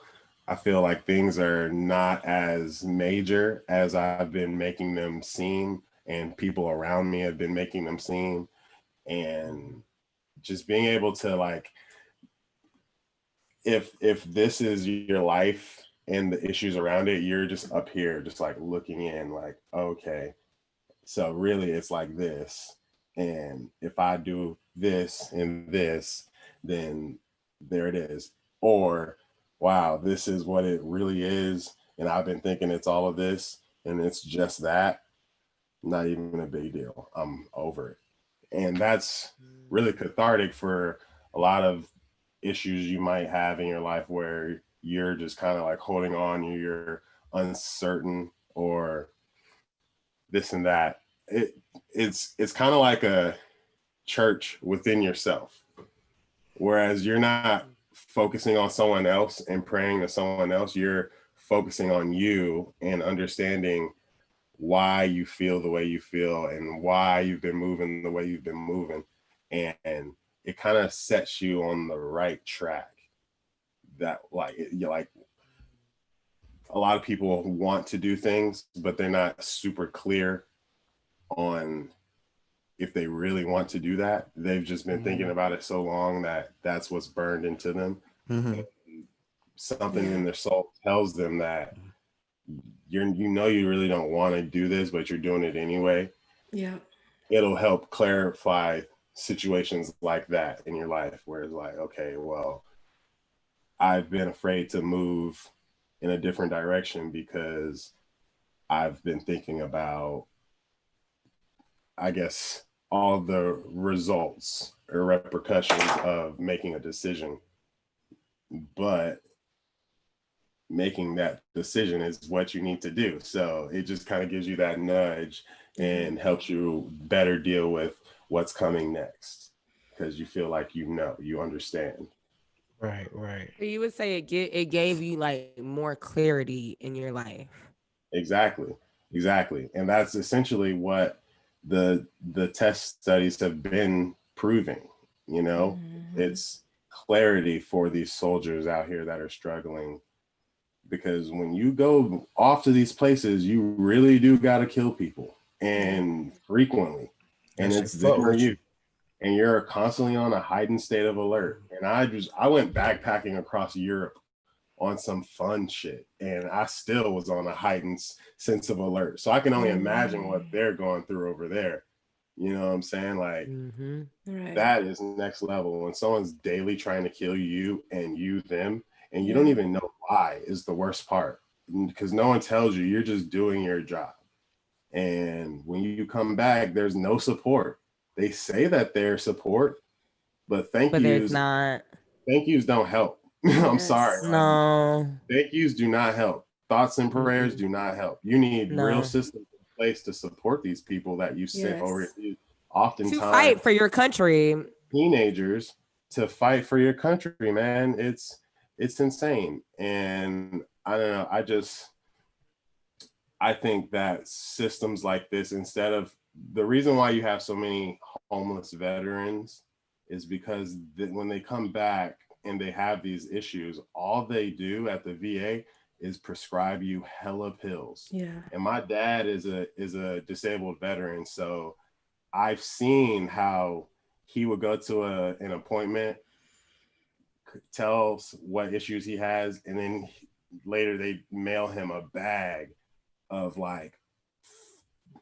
like things are not as major as I've been making them seem, and people around me have been making them seem. And just being able to like, if this is your life and the issues around it, you're just up here, just like looking in like, okay, so really it's like this. And if I do this and this, then there it is. Or, wow, this is what it really is. And I've been thinking it's all of this and it's just that. Not even a big deal. I'm over it. And that's really cathartic for a lot of issues you might have in your life where you're just kind of like holding on, you're uncertain or this and that. It's kind of like a church within yourself. Whereas you're not focusing on someone else and praying to someone else, you're focusing on you and understanding why you feel the way you feel and why you've been moving the way you've been moving. And it kind of sets you on the right track. That like, you're like, a lot of people want to do things, but they're not super clear on if they really want to do that. They've just been thinking about it so long that that's what's burned into them. Something in their soul tells them that you really don't want to do this, but you're doing it anyway. Yeah. It'll help clarify situations like that in your life where it's like, okay, well, I've been afraid to move in a different direction because I've been thinking about, I guess, all the results or repercussions of making a decision but making that decision is what you need to do. So it just kind of gives you that nudge and helps you better deal with what's coming next, because you feel like you understand. Right, right. So you would say it gave you like more clarity in your life. Exactly. And that's essentially what the test studies have been proving. It's clarity for these soldiers out here that are struggling, because when you go off to these places, you really do got to kill people, and frequently, and it's them or you, and you're constantly on a heightened state of alert. And I went backpacking across Europe on some fun shit, and I still was on a heightened sense of alert. So I can only imagine what they're going through over there. You know what I'm saying? Like, that is next level. When someone's daily trying to kill you and you them, and you don't even know why, is the worst part, because no one tells you. You're just doing your job. And when you come back, there's no support. They say that they're support, but thank yous don't help. I'm sorry. No. Thank yous do not help. Thoughts and prayers do not help. You need real systems in place to support these people that you sent over here, oftentimes to fight for your country. Teenagers to fight for your country, man. It's insane. And I don't know. I think that systems like this, instead of, the reason why you have so many homeless veterans is because when they come back and they have these issues, all they do at the VA is prescribe you hella pills. Yeah. And my dad is a disabled veteran, so I've seen how he would go to an appointment, tells what issues he has, and then later they mail him a bag of like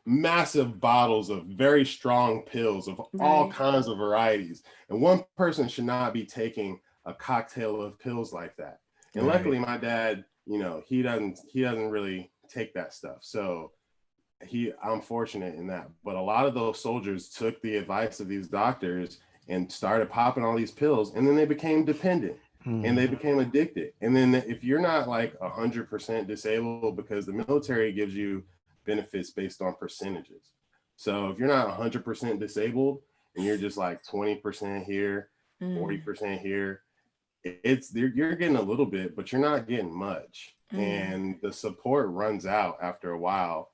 massive bottles of very strong pills of all kinds of varieties. And one person should not be taking a cocktail of pills like that. And luckily my dad, he doesn't really take that stuff. So I'm fortunate in that. But a lot of those soldiers took the advice of these doctors and started popping all these pills, and then they became dependent and they became addicted. And then if you're not like 100% disabled, because the military gives you benefits based on percentages. So if you're not 100% disabled and you're just like 20% here, 40% here, you're getting a little bit, but you're not getting much. And the support runs out after a while.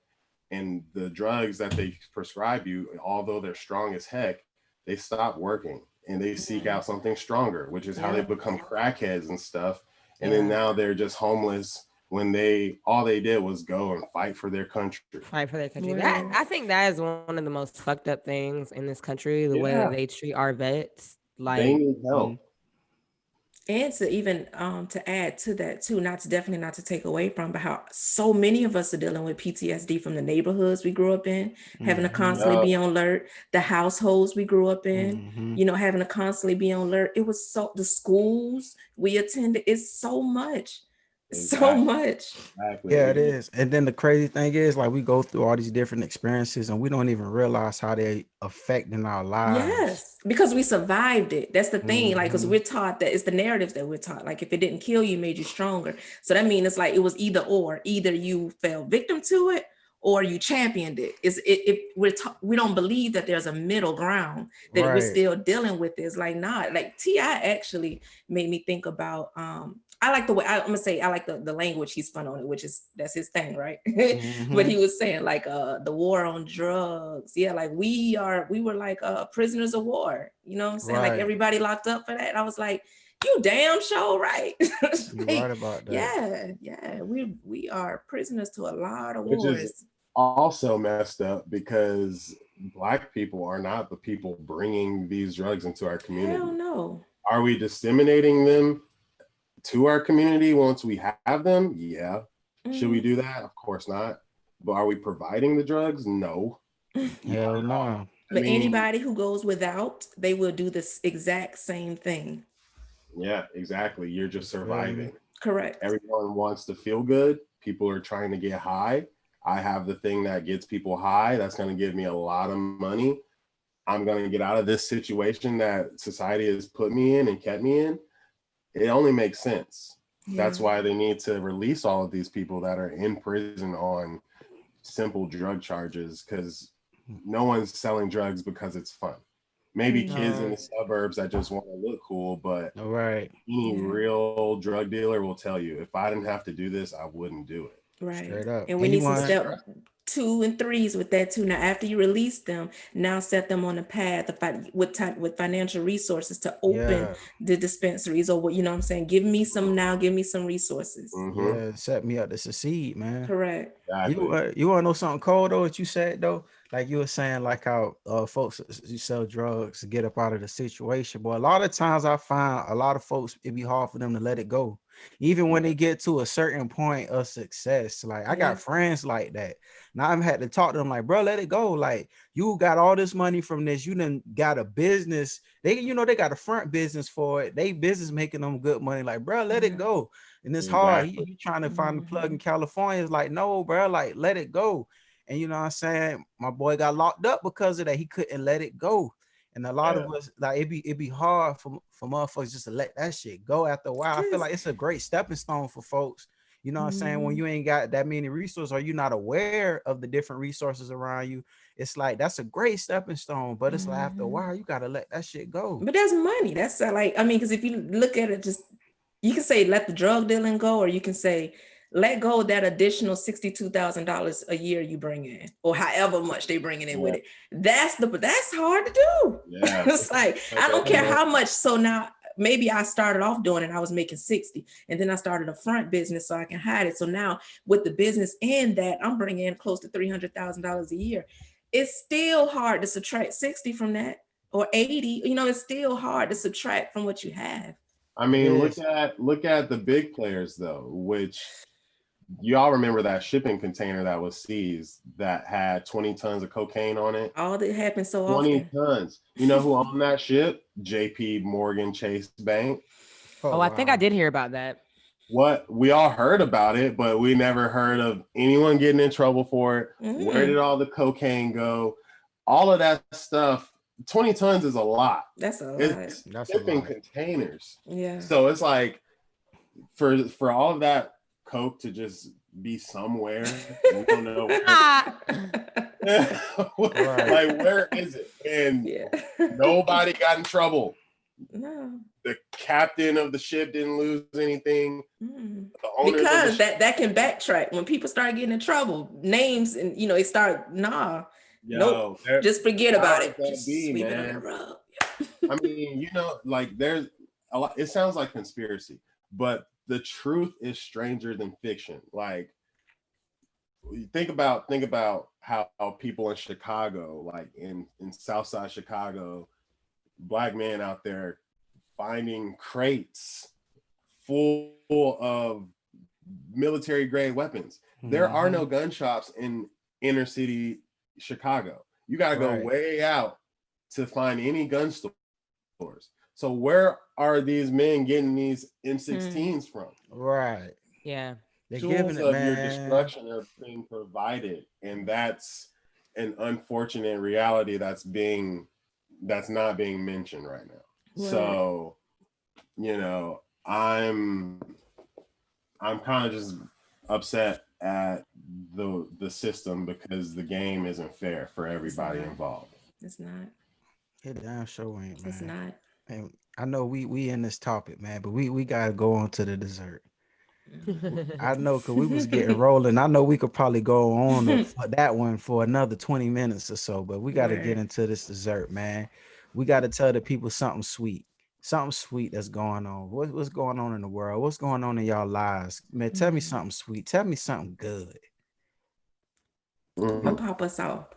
And the drugs that they prescribe you, although they're strong as heck, they stop working and they seek out something stronger, which is how they become crackheads and stuff. And then now they're just homeless when all they did was go and fight for their country. That, I think that is one of the most fucked up things in this country, the way that they treat our vets. Like, they need help. And to even to add to that too, definitely not to take away from, but how so many of us are dealing with PTSD from the neighborhoods we grew up in, having to constantly be on alert, the households we grew up in, having to constantly be on alert. It was the schools we attended, it's so much. So much. Exactly. Yeah, it is. And then the crazy thing is, like, we go through all these different experiences and we don't even realize how they affecting our lives. Yes, because we survived it. That's the thing. Like, because we're taught that it's the narratives that we're taught. Like, if it didn't kill you, made you stronger. So that means it's like it was either or. Either you fell victim to it or you championed it. We don't believe that there's a middle ground, that we're still dealing with this. Like, not like T.I. actually made me think about I like the way I'm gonna say I like the language he spun on it, which is that's his thing, right? But he was saying like the war on drugs. Yeah, like we were like prisoners of war, you know what I'm saying? Like everybody locked up for that. I was like, you damn sure right. You're right about that. Yeah. We are prisoners to a lot of Which wars. Is also messed up because Black people are not the people bringing these drugs into our community. Hell no. Are we disseminating them to our community once we have them? Yeah. Should we do that? Of course not. But are we providing the drugs? No. Hell no. But anybody who goes without, they will do this exact same thing. Yeah, exactly. You're just surviving. Correct. Everyone wants to feel good. People are trying to get high. I have the thing that gets people high. That's going to give me a lot of money. I'm going to get out of this situation that society has put me in and kept me in. it only makes sense. Yeah. That's why they need to release all of these people that are in prison on simple drug charges, because no one's selling drugs because it's fun. Maybe kids in the suburbs that just want to look cool, but Right. any real drug dealer will tell you, if I didn't have to do this, I wouldn't do it. Right. Straight up. And we need some step 2 and 3s with that too. Now, after you release them, now set them on a path with financial resources to open the dispensaries, or what, you know what I'm saying? Give me some resources. Yeah, set me up to succeed, man. Correct. Exactly. You want to know something cold though? What you said though, like you were saying, like how folks you sell drugs to get up out of the situation. But a lot of times I find a lot of folks, it'd be hard for them to let it go, even when they get to a certain point of success. Like I got friends like that. Now I've had to talk to them like, bro, let it go. Like you got all this money from this. You done got a business. They, you know, they got a front business for it. They business making them good money. Like, bro, let it go. And it's hard. You trying to find the plug in California. It's like, no, bro, like let it go. And you know what I'm saying? My boy got locked up because of that. He couldn't let it go. And a lot of us, like it'd be hard for motherfuckers just to let that shit go after a while. I feel like it's a great stepping stone for folks. You know what I'm saying? When you ain't got that many resources, or you're not aware of the different resources around you, it's like that's a great stepping stone. But it's like after a while, you gotta let that shit go. But that's money. That's like, I mean, because if you look at it, just you can say let the drug dealing go, or you can say let go of that additional $62,000 a year you bring in, or however much they bringing in with it. That's hard to do. Yeah. It's like, I don't care how much. So now maybe I started off doing it, I was making 60, and then I started a front business so I can hide it. So now with the business and that, I'm bringing in close to $300,000 a year. It's still hard to subtract 60 from that, or 80. You know, it's still hard to subtract from what you have. I mean, look at the big players though, which y'all remember that shipping container that was seized that had 20 tons of cocaine on it? All that happens so 20 often. tons. You know who owned that ship? JP Morgan Chase Bank. Oh, I think I did hear about that. What? We all heard about it, but we never heard of anyone getting in trouble for it. Where did all the cocaine go? All of that stuff. 20 tons is a lot. That's a lot. It's shipping containers. Yeah. So it's like for all of that coke to just be somewhere, we don't know like where is it? And nobody got in trouble. No. The captain of the ship didn't lose anything. Because that can backtrack when people start getting in trouble. Names and they start nope. Just forget about it. Just sweep it under the rug. I mean, like there's a lot. It sounds like conspiracy, but the truth is stranger than fiction. Like think about how people in Chicago, like in Southside Chicago, Black men out there finding crates full of military grade weapons. There are no gun shops in inner city Chicago. You got to go way out to find any gun stores. So where are these men getting these M16s from? Right. Yeah. They're Tools giving it, of man. your destruction are being provided, and that's an unfortunate reality that's not being mentioned right now. Right. So, I'm kind of just upset at the system because the game isn't fair for everybody involved. It's not. It damn sure ain't, man. It's not. And I know we in this topic, man, but we gotta go on to the dessert. I know, because we was getting rolling. I know we could probably go on for that one for another 20 minutes or so, but we got to get into this dessert, man. We got to tell the people something sweet that's going on. What's going on in the world? What's going on in y'all lives, man? Tell me something sweet. Tell me something good. What pop us off?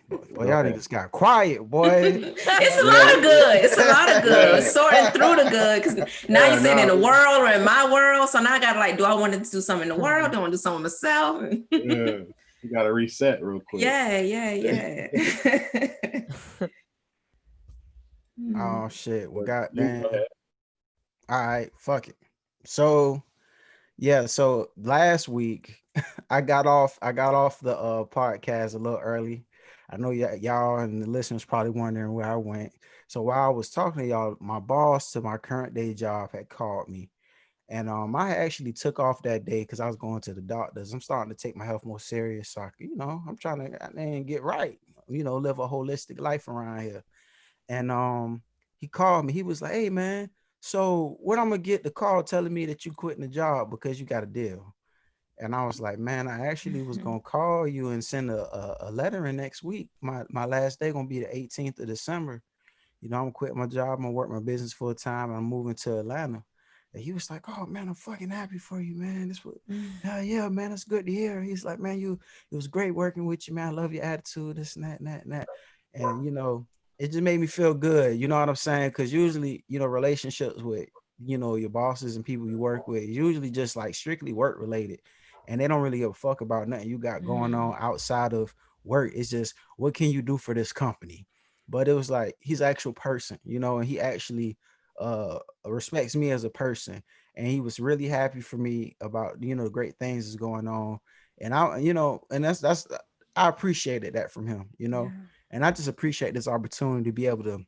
Boy, y'all niggas got quiet, boy. It's a lot of good. It's a lot of good. Sorting through the good, because now you're saying in the world or in my world. So now I got to like, do I want to do something in the world? Do I want to do something myself? You got to reset real quick. Yeah. Oh shit, we got that. All right, fuck it. So last week I got off the podcast a little early. I know y'all and the listeners probably wondering where I went. So while I was talking to y'all, my boss to my current day job had called me. And I actually took off that day because I was going to the doctors. I'm starting to take my health more serious. So I'm trying to get right, live a holistic life around here. And he called me. He was like, "Hey man, so when I'm gonna get the call telling me that you quitting the job because you got a deal?" And I was like, "Man, I actually was gonna call you and send a letter in next week. My last day gonna be the 18th of December. I'm gonna quit my job. I'm gonna work my business full time. I'm moving to Atlanta." And he was like, "Oh man, I'm fucking happy for you, man. Yeah, man, it's good to hear." He's like, "Man, it was great working with you, man. I love your attitude, this and that and that and that." And it just made me feel good. You know what I'm saying? Because usually, relationships with your bosses and people you work with usually just like strictly work related, and they don't really give a fuck about nothing you got going on outside of work. It's just, what can you do for this company? But it was like, he's an actual person, and he actually respects me as a person, and he was really happy for me about the great things is going on. And and that's I appreciated that from him. And I just appreciate this opportunity to be able to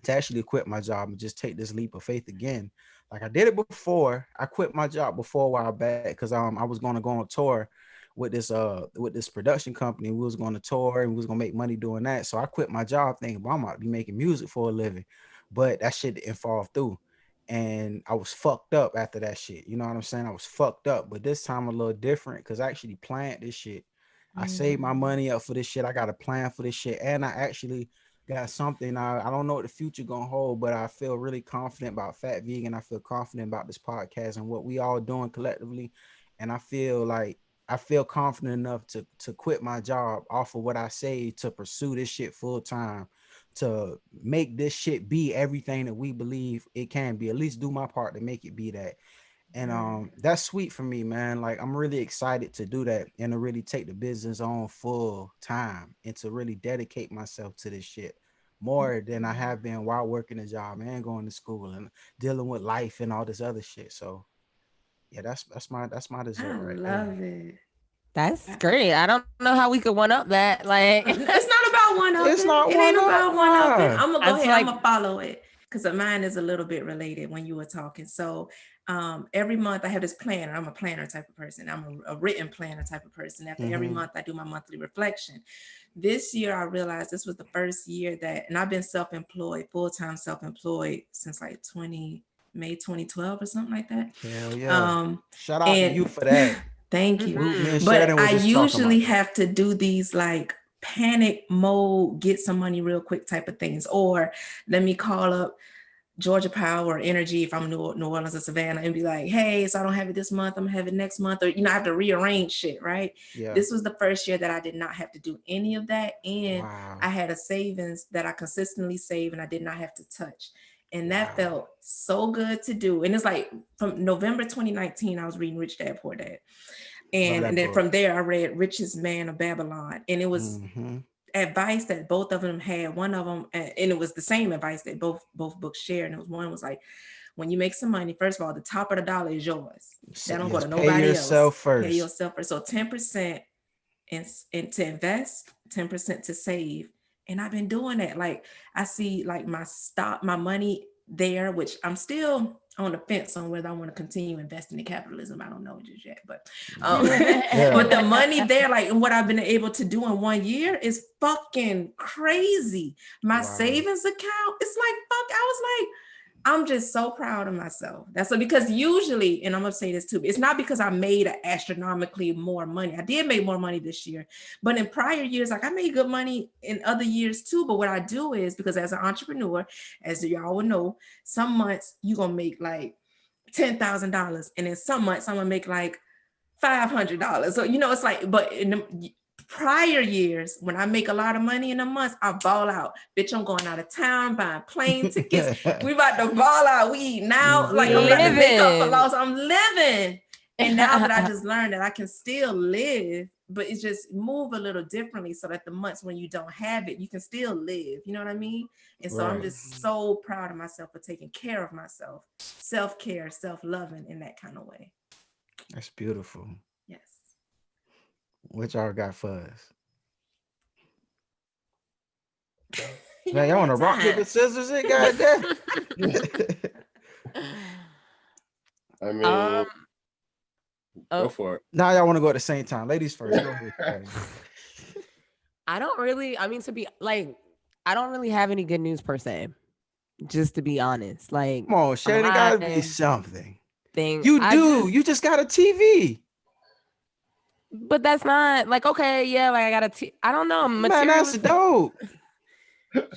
actually quit my job and just take this leap of faith again. Like I did it before. I quit my job before a while back because I was going to go on tour with this production company. We was going to tour and we was gonna make money doing that. So I quit my job thinking, well, I'm about to be making music for a living. But that shit didn't fall through. And I was fucked up after that shit. You know what I'm saying? I was fucked up. But this time a little different because I actually planned this shit. I saved my money up for this shit. I got a plan for this shit. And I actually got something. I don't know what the future gonna hold, but I feel really confident about Phat Vegan. I feel confident about this podcast and what we all doing collectively. And I feel confident enough to quit my job off of what I saved to pursue this shit full time, to make this shit be everything that we believe it can be. At least do my part to make it be that. And that's sweet for me, man. Like I'm really excited to do that and to really take the business on full time and to really dedicate myself to this shit more than I have been while working a job and going to school and dealing with life and all this other shit. So yeah, that's my I dessert right there. love it. That's great. I don't know how we could one up that. Like, It's not about one It's upping. not It ain't one up. about one upping. Nah. I'm gonna I go feel ahead. I'm like gonna follow it because mine is a little bit related when you were talking. So every month I have this planner. I'm a planner type of person. I'm a written planner type of person. After every month I do my monthly reflection. This year I realized this was the first year that, and I've been self-employed, full-time self-employed since like May 2012 or something like that. Hell yeah. Shout out to And you for that. thank you. Me and But Sheridan I was just talking usually about that. have to do these like panic mode, get some money real quick type of things. Or let me call up Georgia Power or Energy if I'm New Orleans or Savannah and be like, hey, so I don't have it this month, I'm gonna have it next month. Or, I have to rearrange shit, right? Yeah. This was the first year that I did not have to do any of that. And Wow. I had a savings that I consistently save and I did not have to touch. And that Wow. felt so good to do. And it's like from November 2019, I was reading Rich Dad Poor Dad. And then book. from there, I read Richest Man of Babylon. And it was advice that both of them had. One of them, and it was the same advice that both books shared. And it was one was like, when you make some money, first of all, the top of the dollar is yours. That don't go to nobody pay yourself else. First. Pay yourself first. So 10% in to invest, 10% to save. And I've been doing that. Like I see like my money there, which I'm still on the fence on whether I want to continue investing in capitalism. I don't know just yet, but but the money there, like, and what I've been able to do in 1 year is fucking crazy. My savings account, it's like, fuck, I was like, I'm just so proud of myself. That's because usually, and I'm gonna say this too, it's not because I made astronomically more money. I did make more money this year, but in prior years, like I made good money in other years too. But what I do is, because as an entrepreneur, as y'all will know, some months you're gonna make like $10,000, and in some months I'm gonna make like $500. So it's like, but in the prior years, when I make a lot of money in a month, I ball out. Bitch, I'm going out of town, buying plane tickets. We about to ball out. We eating out. Like I'm about to make up for loss. I'm living. And now that I just learned that I can still live, but it's just move a little differently so that the months when you don't have it, you can still live. You know what I mean? And so I'm just so proud of myself for taking care of myself, self-care, self-loving in that kind of way. That's beautiful. Yes. What y'all got for us? Man, y'all want to rock, paper, scissors it? Goddamn. I mean, go for it. Now y'all want to go at the same time. Ladies first. Go ahead. I don't really, I mean, I don't really have any good news per se. Just to be honest. Like, come on, Sheridan, gotta be something. You just got a TV. But that's not like, okay, yeah, like I got I don't know. Man, that's dope.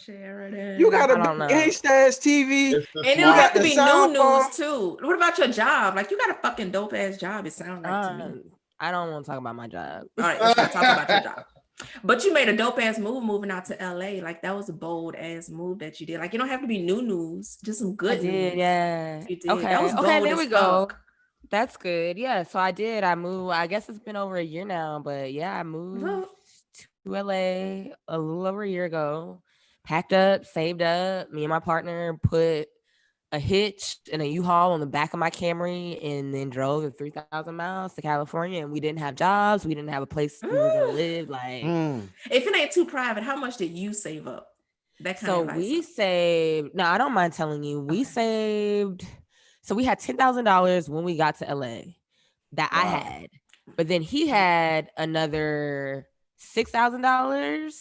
Sheridan. You got a gangsta ass TV. And it don't have to be new news too. What about your job? Like, you got a fucking dope ass job, it sounds like to me. I don't want to talk about my job. All right, let's not talk about your job. But you made a dope ass move moving out to LA. Like, that was a bold ass move that you did. Like, you don't have to be new news, just some good news. Yeah. You did. Okay. That was bold there we go. Fuck. That's good. Yeah. So I did. I moved. I guess it's been over a year now, but yeah, I moved to LA a little over a year ago. Packed up, saved up. Me and my partner put a hitch and a U-Haul on the back of my Camry and then drove the 3,000 miles to California. And we didn't have jobs. We didn't have a place we were going to live. Like, if it ain't too private, how much did you save up? That kind of we saved. No, I don't mind telling you. We saved. So we had $10,000 when we got to LA that I had, but then he had another $6,000.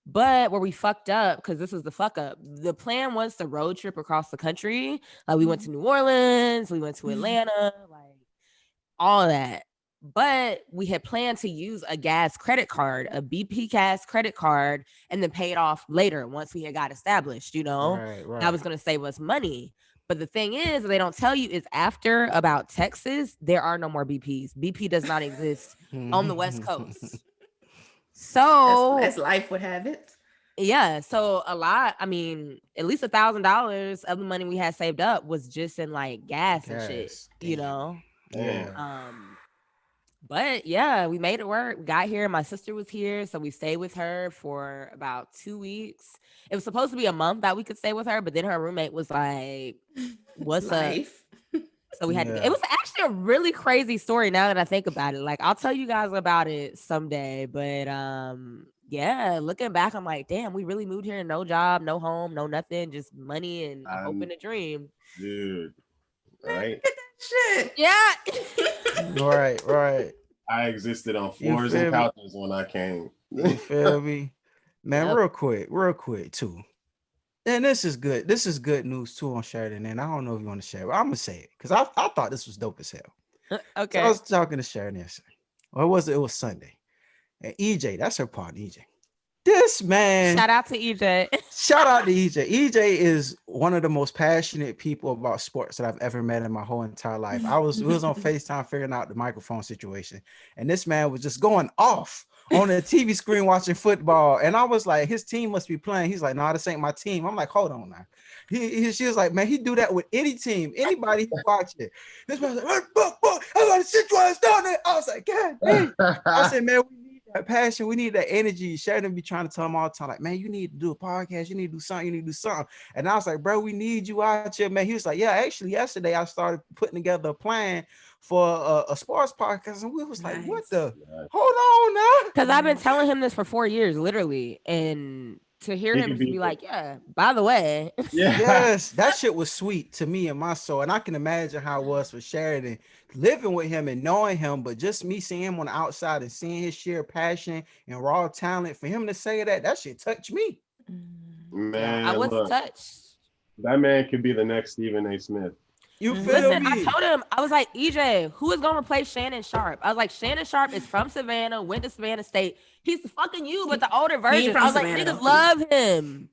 But where we fucked up, because this was the fuck up, the plan was to road trip across the country. Like, we went to New Orleans, we went to Atlanta, like all of that. But we had planned to use a gas credit card, a BP gas credit card, and then pay it off later once we had got established, you know? Right. That was going to save us money. But the thing is, they don't tell you is after about Texas, there are no more BPs. BP does not exist on the West Coast. So as life would have it. Yeah. So a lot, I mean, at least $1,000 of the money we had saved up was just in like gas and shit, you know? Yeah. But yeah, we made it work. We got here. My sister was here. So we stayed with her for about 2 weeks. It was supposed to be a month that we could stay with her, but then her roommate was like, what's life? Up? So we had to, it was actually a really crazy story now that I think about it. Like, I'll tell you guys about it someday, but yeah, looking back, I'm like, damn, we really moved here, no job, no home, no nothing, just money and hoping a dream. Dude, right? Shit. Yeah. Right. I existed on floors and couches when I came. You feel me? Man, real quick too. And this is good. This is good news too on Sheridan. And I don't know if you want to share, but I'm gonna say it because I thought this was dope as hell. Okay. So I was talking to Sheridan yesterday. Or was it? It was Sunday. And EJ, that's her partner, EJ. This man. Shout out to EJ. Shout out to EJ. EJ is one of the most passionate people about sports that I've ever met in my whole entire life. We was on FaceTime figuring out the microphone situation, and this man was just going off on the TV screen watching football. And I was like, his team must be playing. He's like, no, this ain't my team. I'm like, hold on now. She was like, man, he do that with any team, anybody who watch it. This man's like, I'm gonna sit you down there. I was like, God dang. I said, man, we need that passion, we need that energy. Sheridan be trying to tell him all the time, like, man, you need to do a podcast, you need to do something, And I was like, bro, we need you out here, man. He was like, yeah, actually yesterday I started putting together a plan for a sports podcast, and we was like, what the hold on now, because I've been telling him this for 4 years literally, and to hear him be like, yeah, by the way. Yes, that shit was sweet to me and my soul. And I can imagine how it was for Sheridan living with him and knowing him, but just me seeing him on the outside and seeing his sheer passion and raw talent, for him to say that shit touched me. Man, I was touched. That man could be the next Stephen A. Smith. You feel me? I told him, I was like, EJ, who is going to replace Shannon Sharp? I was like, Shannon Sharp is from Savannah, went to Savannah State. He's fucking you, but the older version. I was like, niggas love him.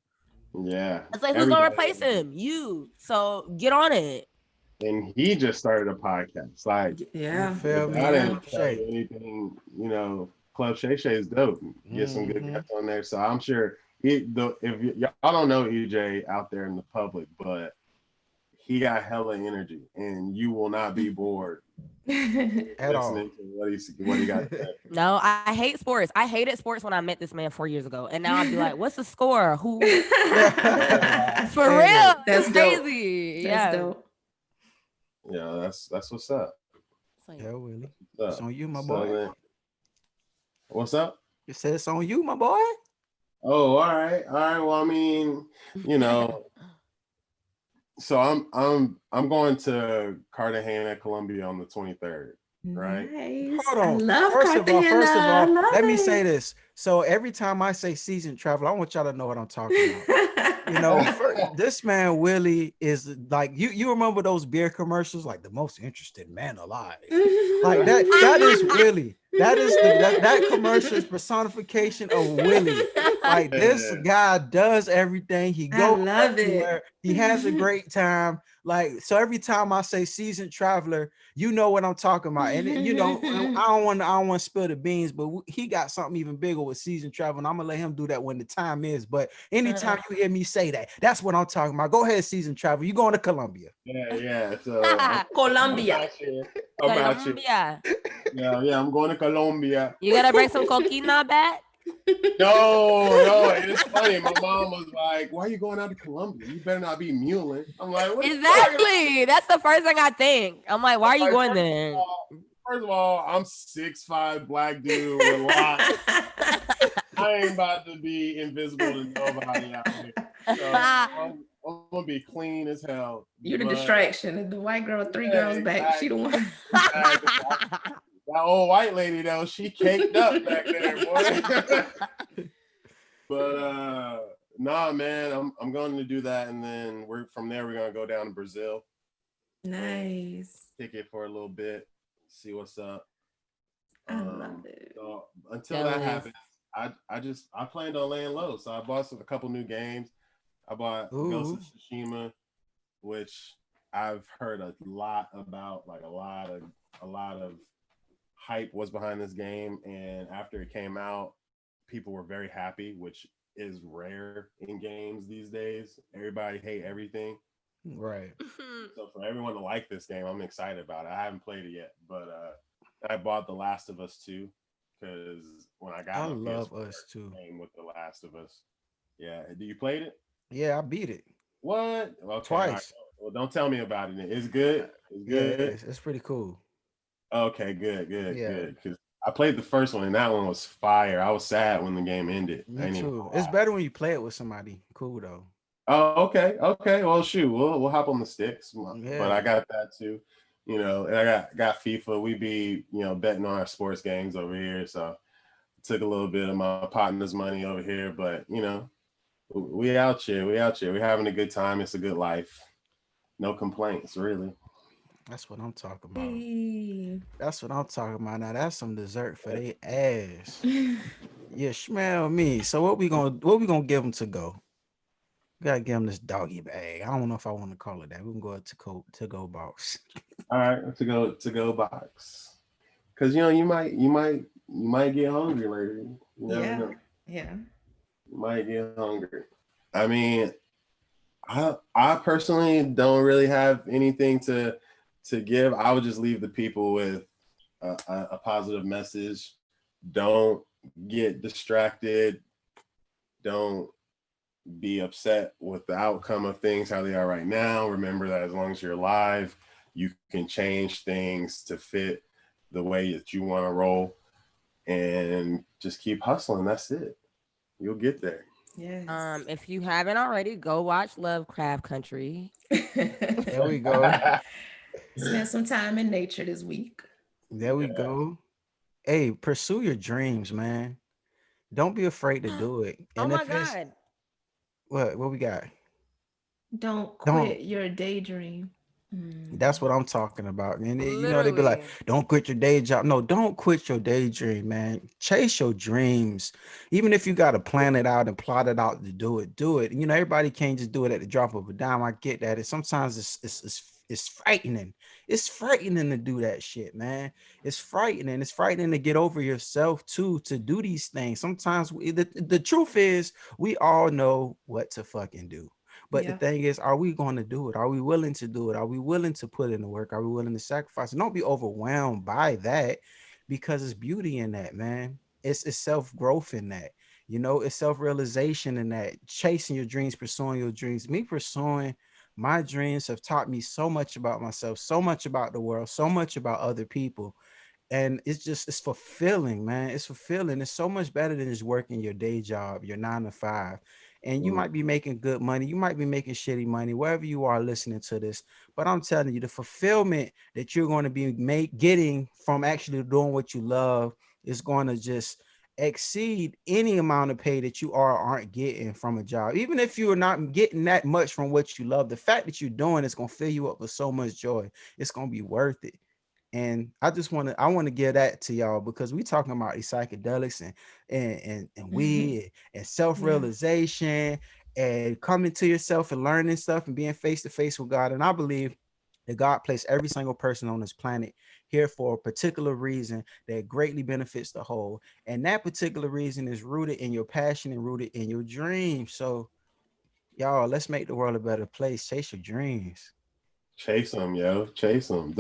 Yeah. I was like, who's going to replace him? You. So get on it. And he just started a podcast. Like, yeah. I didn't tell you anything, you know, Club Shay Shay is dope. Get some good guests on there. So I'm sure if y'all don't know EJ out there in the public, but he got hella energy, and you will not be bored at all. To what he got to say. No, I hate sports. I hated sports when I met this man 4 years ago, and now I'd be like, "What's the score? Who?" For real, that's crazy. That's dope. Yeah, that's what's up. Yeah, Willie, it's on you, my boy. Man. What's up? You said it's on you, my boy. Oh, all right, all right. Well, I mean, you know, so I'm going to Cartagena, Colombia on the 23rd, right? Nice. Hold I on. love First Cartagena. of I all, love let me say it. this. So every time I say season travel, I want y'all to know what I'm talking about. You know, this man Willie is like you remember those beer commercials, like the most interested man alive. Like that is Willie. That is that commercial is personification of Willie. Like this Yeah. guy does everything. He I goes love it. everywhere. He has a great time. Like so every time I say seasoned traveler, you know what I'm talking about. And you know, I don't want to spill the beans, but he got something even bigger with season travel. And I'm gonna let him do that when the time is. But anytime you hear me say that, that's what I'm talking about. Go ahead, season travel. You going to Colombia. Yeah. So I'm Colombia. out here. I'm out here. Colombia. Yeah, I'm going to Colombia. You gotta bring some coquina back. No, it's funny. My mom was like, "Why are you going out to Colombia? You better not be muling." I'm like, "What?" Exactly. That's the first thing I think. I'm like, why are you going there? First of all, I'm 6'5" black dude with locks. I ain't about to be invisible to nobody out here. So I'm gonna be clean as hell. You're the distraction. The white girl, three girls back. She the one. Exactly. That old white lady though, she caked up back there, boy. But nah, man, I'm going to do that, and then we're gonna go down to Brazil. Nice. Kick it for a little bit, see what's up. I love it. So until that happens, I planned on laying low. So I bought a couple new games. I bought Ghost of Tsushima, which I've heard a lot about, like a lot of hype was behind this game, and after it came out, people were very happy, which is rare in games these days. Everybody hate everything. Right. So for everyone to like this game, I'm excited about it. I haven't played it yet, but I bought The Last of Us 2 because when I got I my love PS4 Us too. game with The Last of Us. Yeah, do you played it? Yeah, I beat it. What? Okay, Twice. right. Well, don't tell me about it. It's good. It's good. Yeah, it's pretty cool. Okay, good. Yeah. Because I played the first one and that one was fire. I was sad when the game ended. Me too. It's better when you play it with somebody cool though. Oh, okay. Well, shoot, we'll hop on the sticks. Yeah. But I got that too, and I got FIFA. We be betting on our sports games over here, so took a little bit of my partner's money over here. But we out here. We're having a good time. It's a good life. No complaints, really. That's what I'm talking about. Hey. That's what I'm talking about. Now that's some dessert for their ass. Yeah, smell me. So what we gonna give them to go? We gotta give them this doggy bag. I don't know if I want to call it that. We can go to go box. All right, to go box. Cause you might get hungry later. You never know. Yeah. You might get hungry. I mean, I personally don't really have anything to give. I would just leave the people with a positive message. Don't get distracted. Don't be upset with the outcome of things how they are right now. Remember that as long as you're alive, you can change things to fit the way that you want to roll, and just keep hustling. That's it. You'll get there. Yes. If you haven't already, go watch Lovecraft Country. There we go. Spend some time in nature this week. There we go. Hey, pursue your dreams, man. Don't be afraid to do it. And oh my God. What we got? Don't quit your daydream. That's what I'm talking about. And they be like, don't quit your day job. No, don't quit your daydream, man. Chase your dreams. Even if you got to plan it out and plot it out to do it. Everybody can't just do it at the drop of a dime. I get that. Sometimes it's frightening. It's frightening to do that shit, man. It's frightening. It's frightening to get over yourself too, to do these things. Sometimes the truth is we all know what to fucking do. But the thing is, are we going to do it? Are we willing to do it? Are we willing to put in the work? Are we willing to sacrifice? And don't be overwhelmed by that, because it's beauty in that, man. It's self-growth in that. It's self-realization in that. Chasing your dreams, pursuing your dreams. Me pursuing my dreams have taught me so much about myself, so much about the world, so much about other people. And it's fulfilling, man. It's fulfilling. It's so much better than just working your day job, your 9 to 5. And you might be making good money, you might be making shitty money, wherever you are listening to this. But I'm telling you, the fulfillment that you're going to be getting from actually doing what you love is going to just exceed any amount of pay that you aren't getting from a job. Even if you're not getting that much from what you love, the fact that you're doing it's going to fill you up with so much joy. It's going to be worth it. And I want to give that to y'all, because we talking about these psychedelics and weed and self-realization and coming to yourself and learning stuff and being face to face with God. And I believe that God placed every single person on this planet here for a particular reason that greatly benefits the whole. And that particular reason is rooted in your passion and rooted in your dreams. So y'all, let's make the world a better place. Chase your dreams. Chase them, yo. Chase them.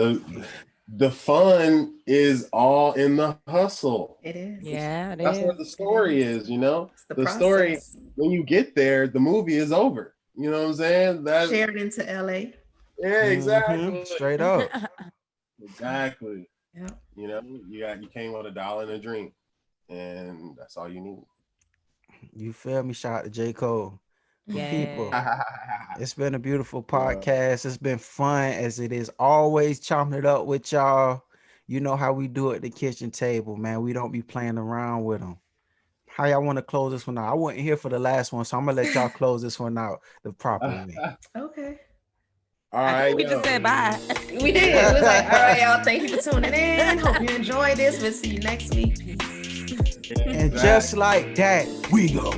The fun is all in the hustle. It is. Yeah, that's what the story is, you know. It's the story, when you get there, the movie is over. You know what I'm saying? That's Sheridan to LA. Yeah, exactly. Straight up. Exactly. Yeah. You know, you came with $1 and a drink, and that's all you need. You feel me? Shout out to J. Cole. Yeah. People, it's been a beautiful podcast. It's been fun, as it is always, chopping it up with y'all. You know how we do at the kitchen table, man. We don't be playing around with them. How y'all want to close this one out? I wasn't here for the last one, so I'm gonna let y'all close this one out the proper way. Okay. All right. We just said bye. We did. It was like, all right, y'all. Thank you for tuning in. Hope you enjoyed this. We'll see you next week. Peace. And just like that, we go.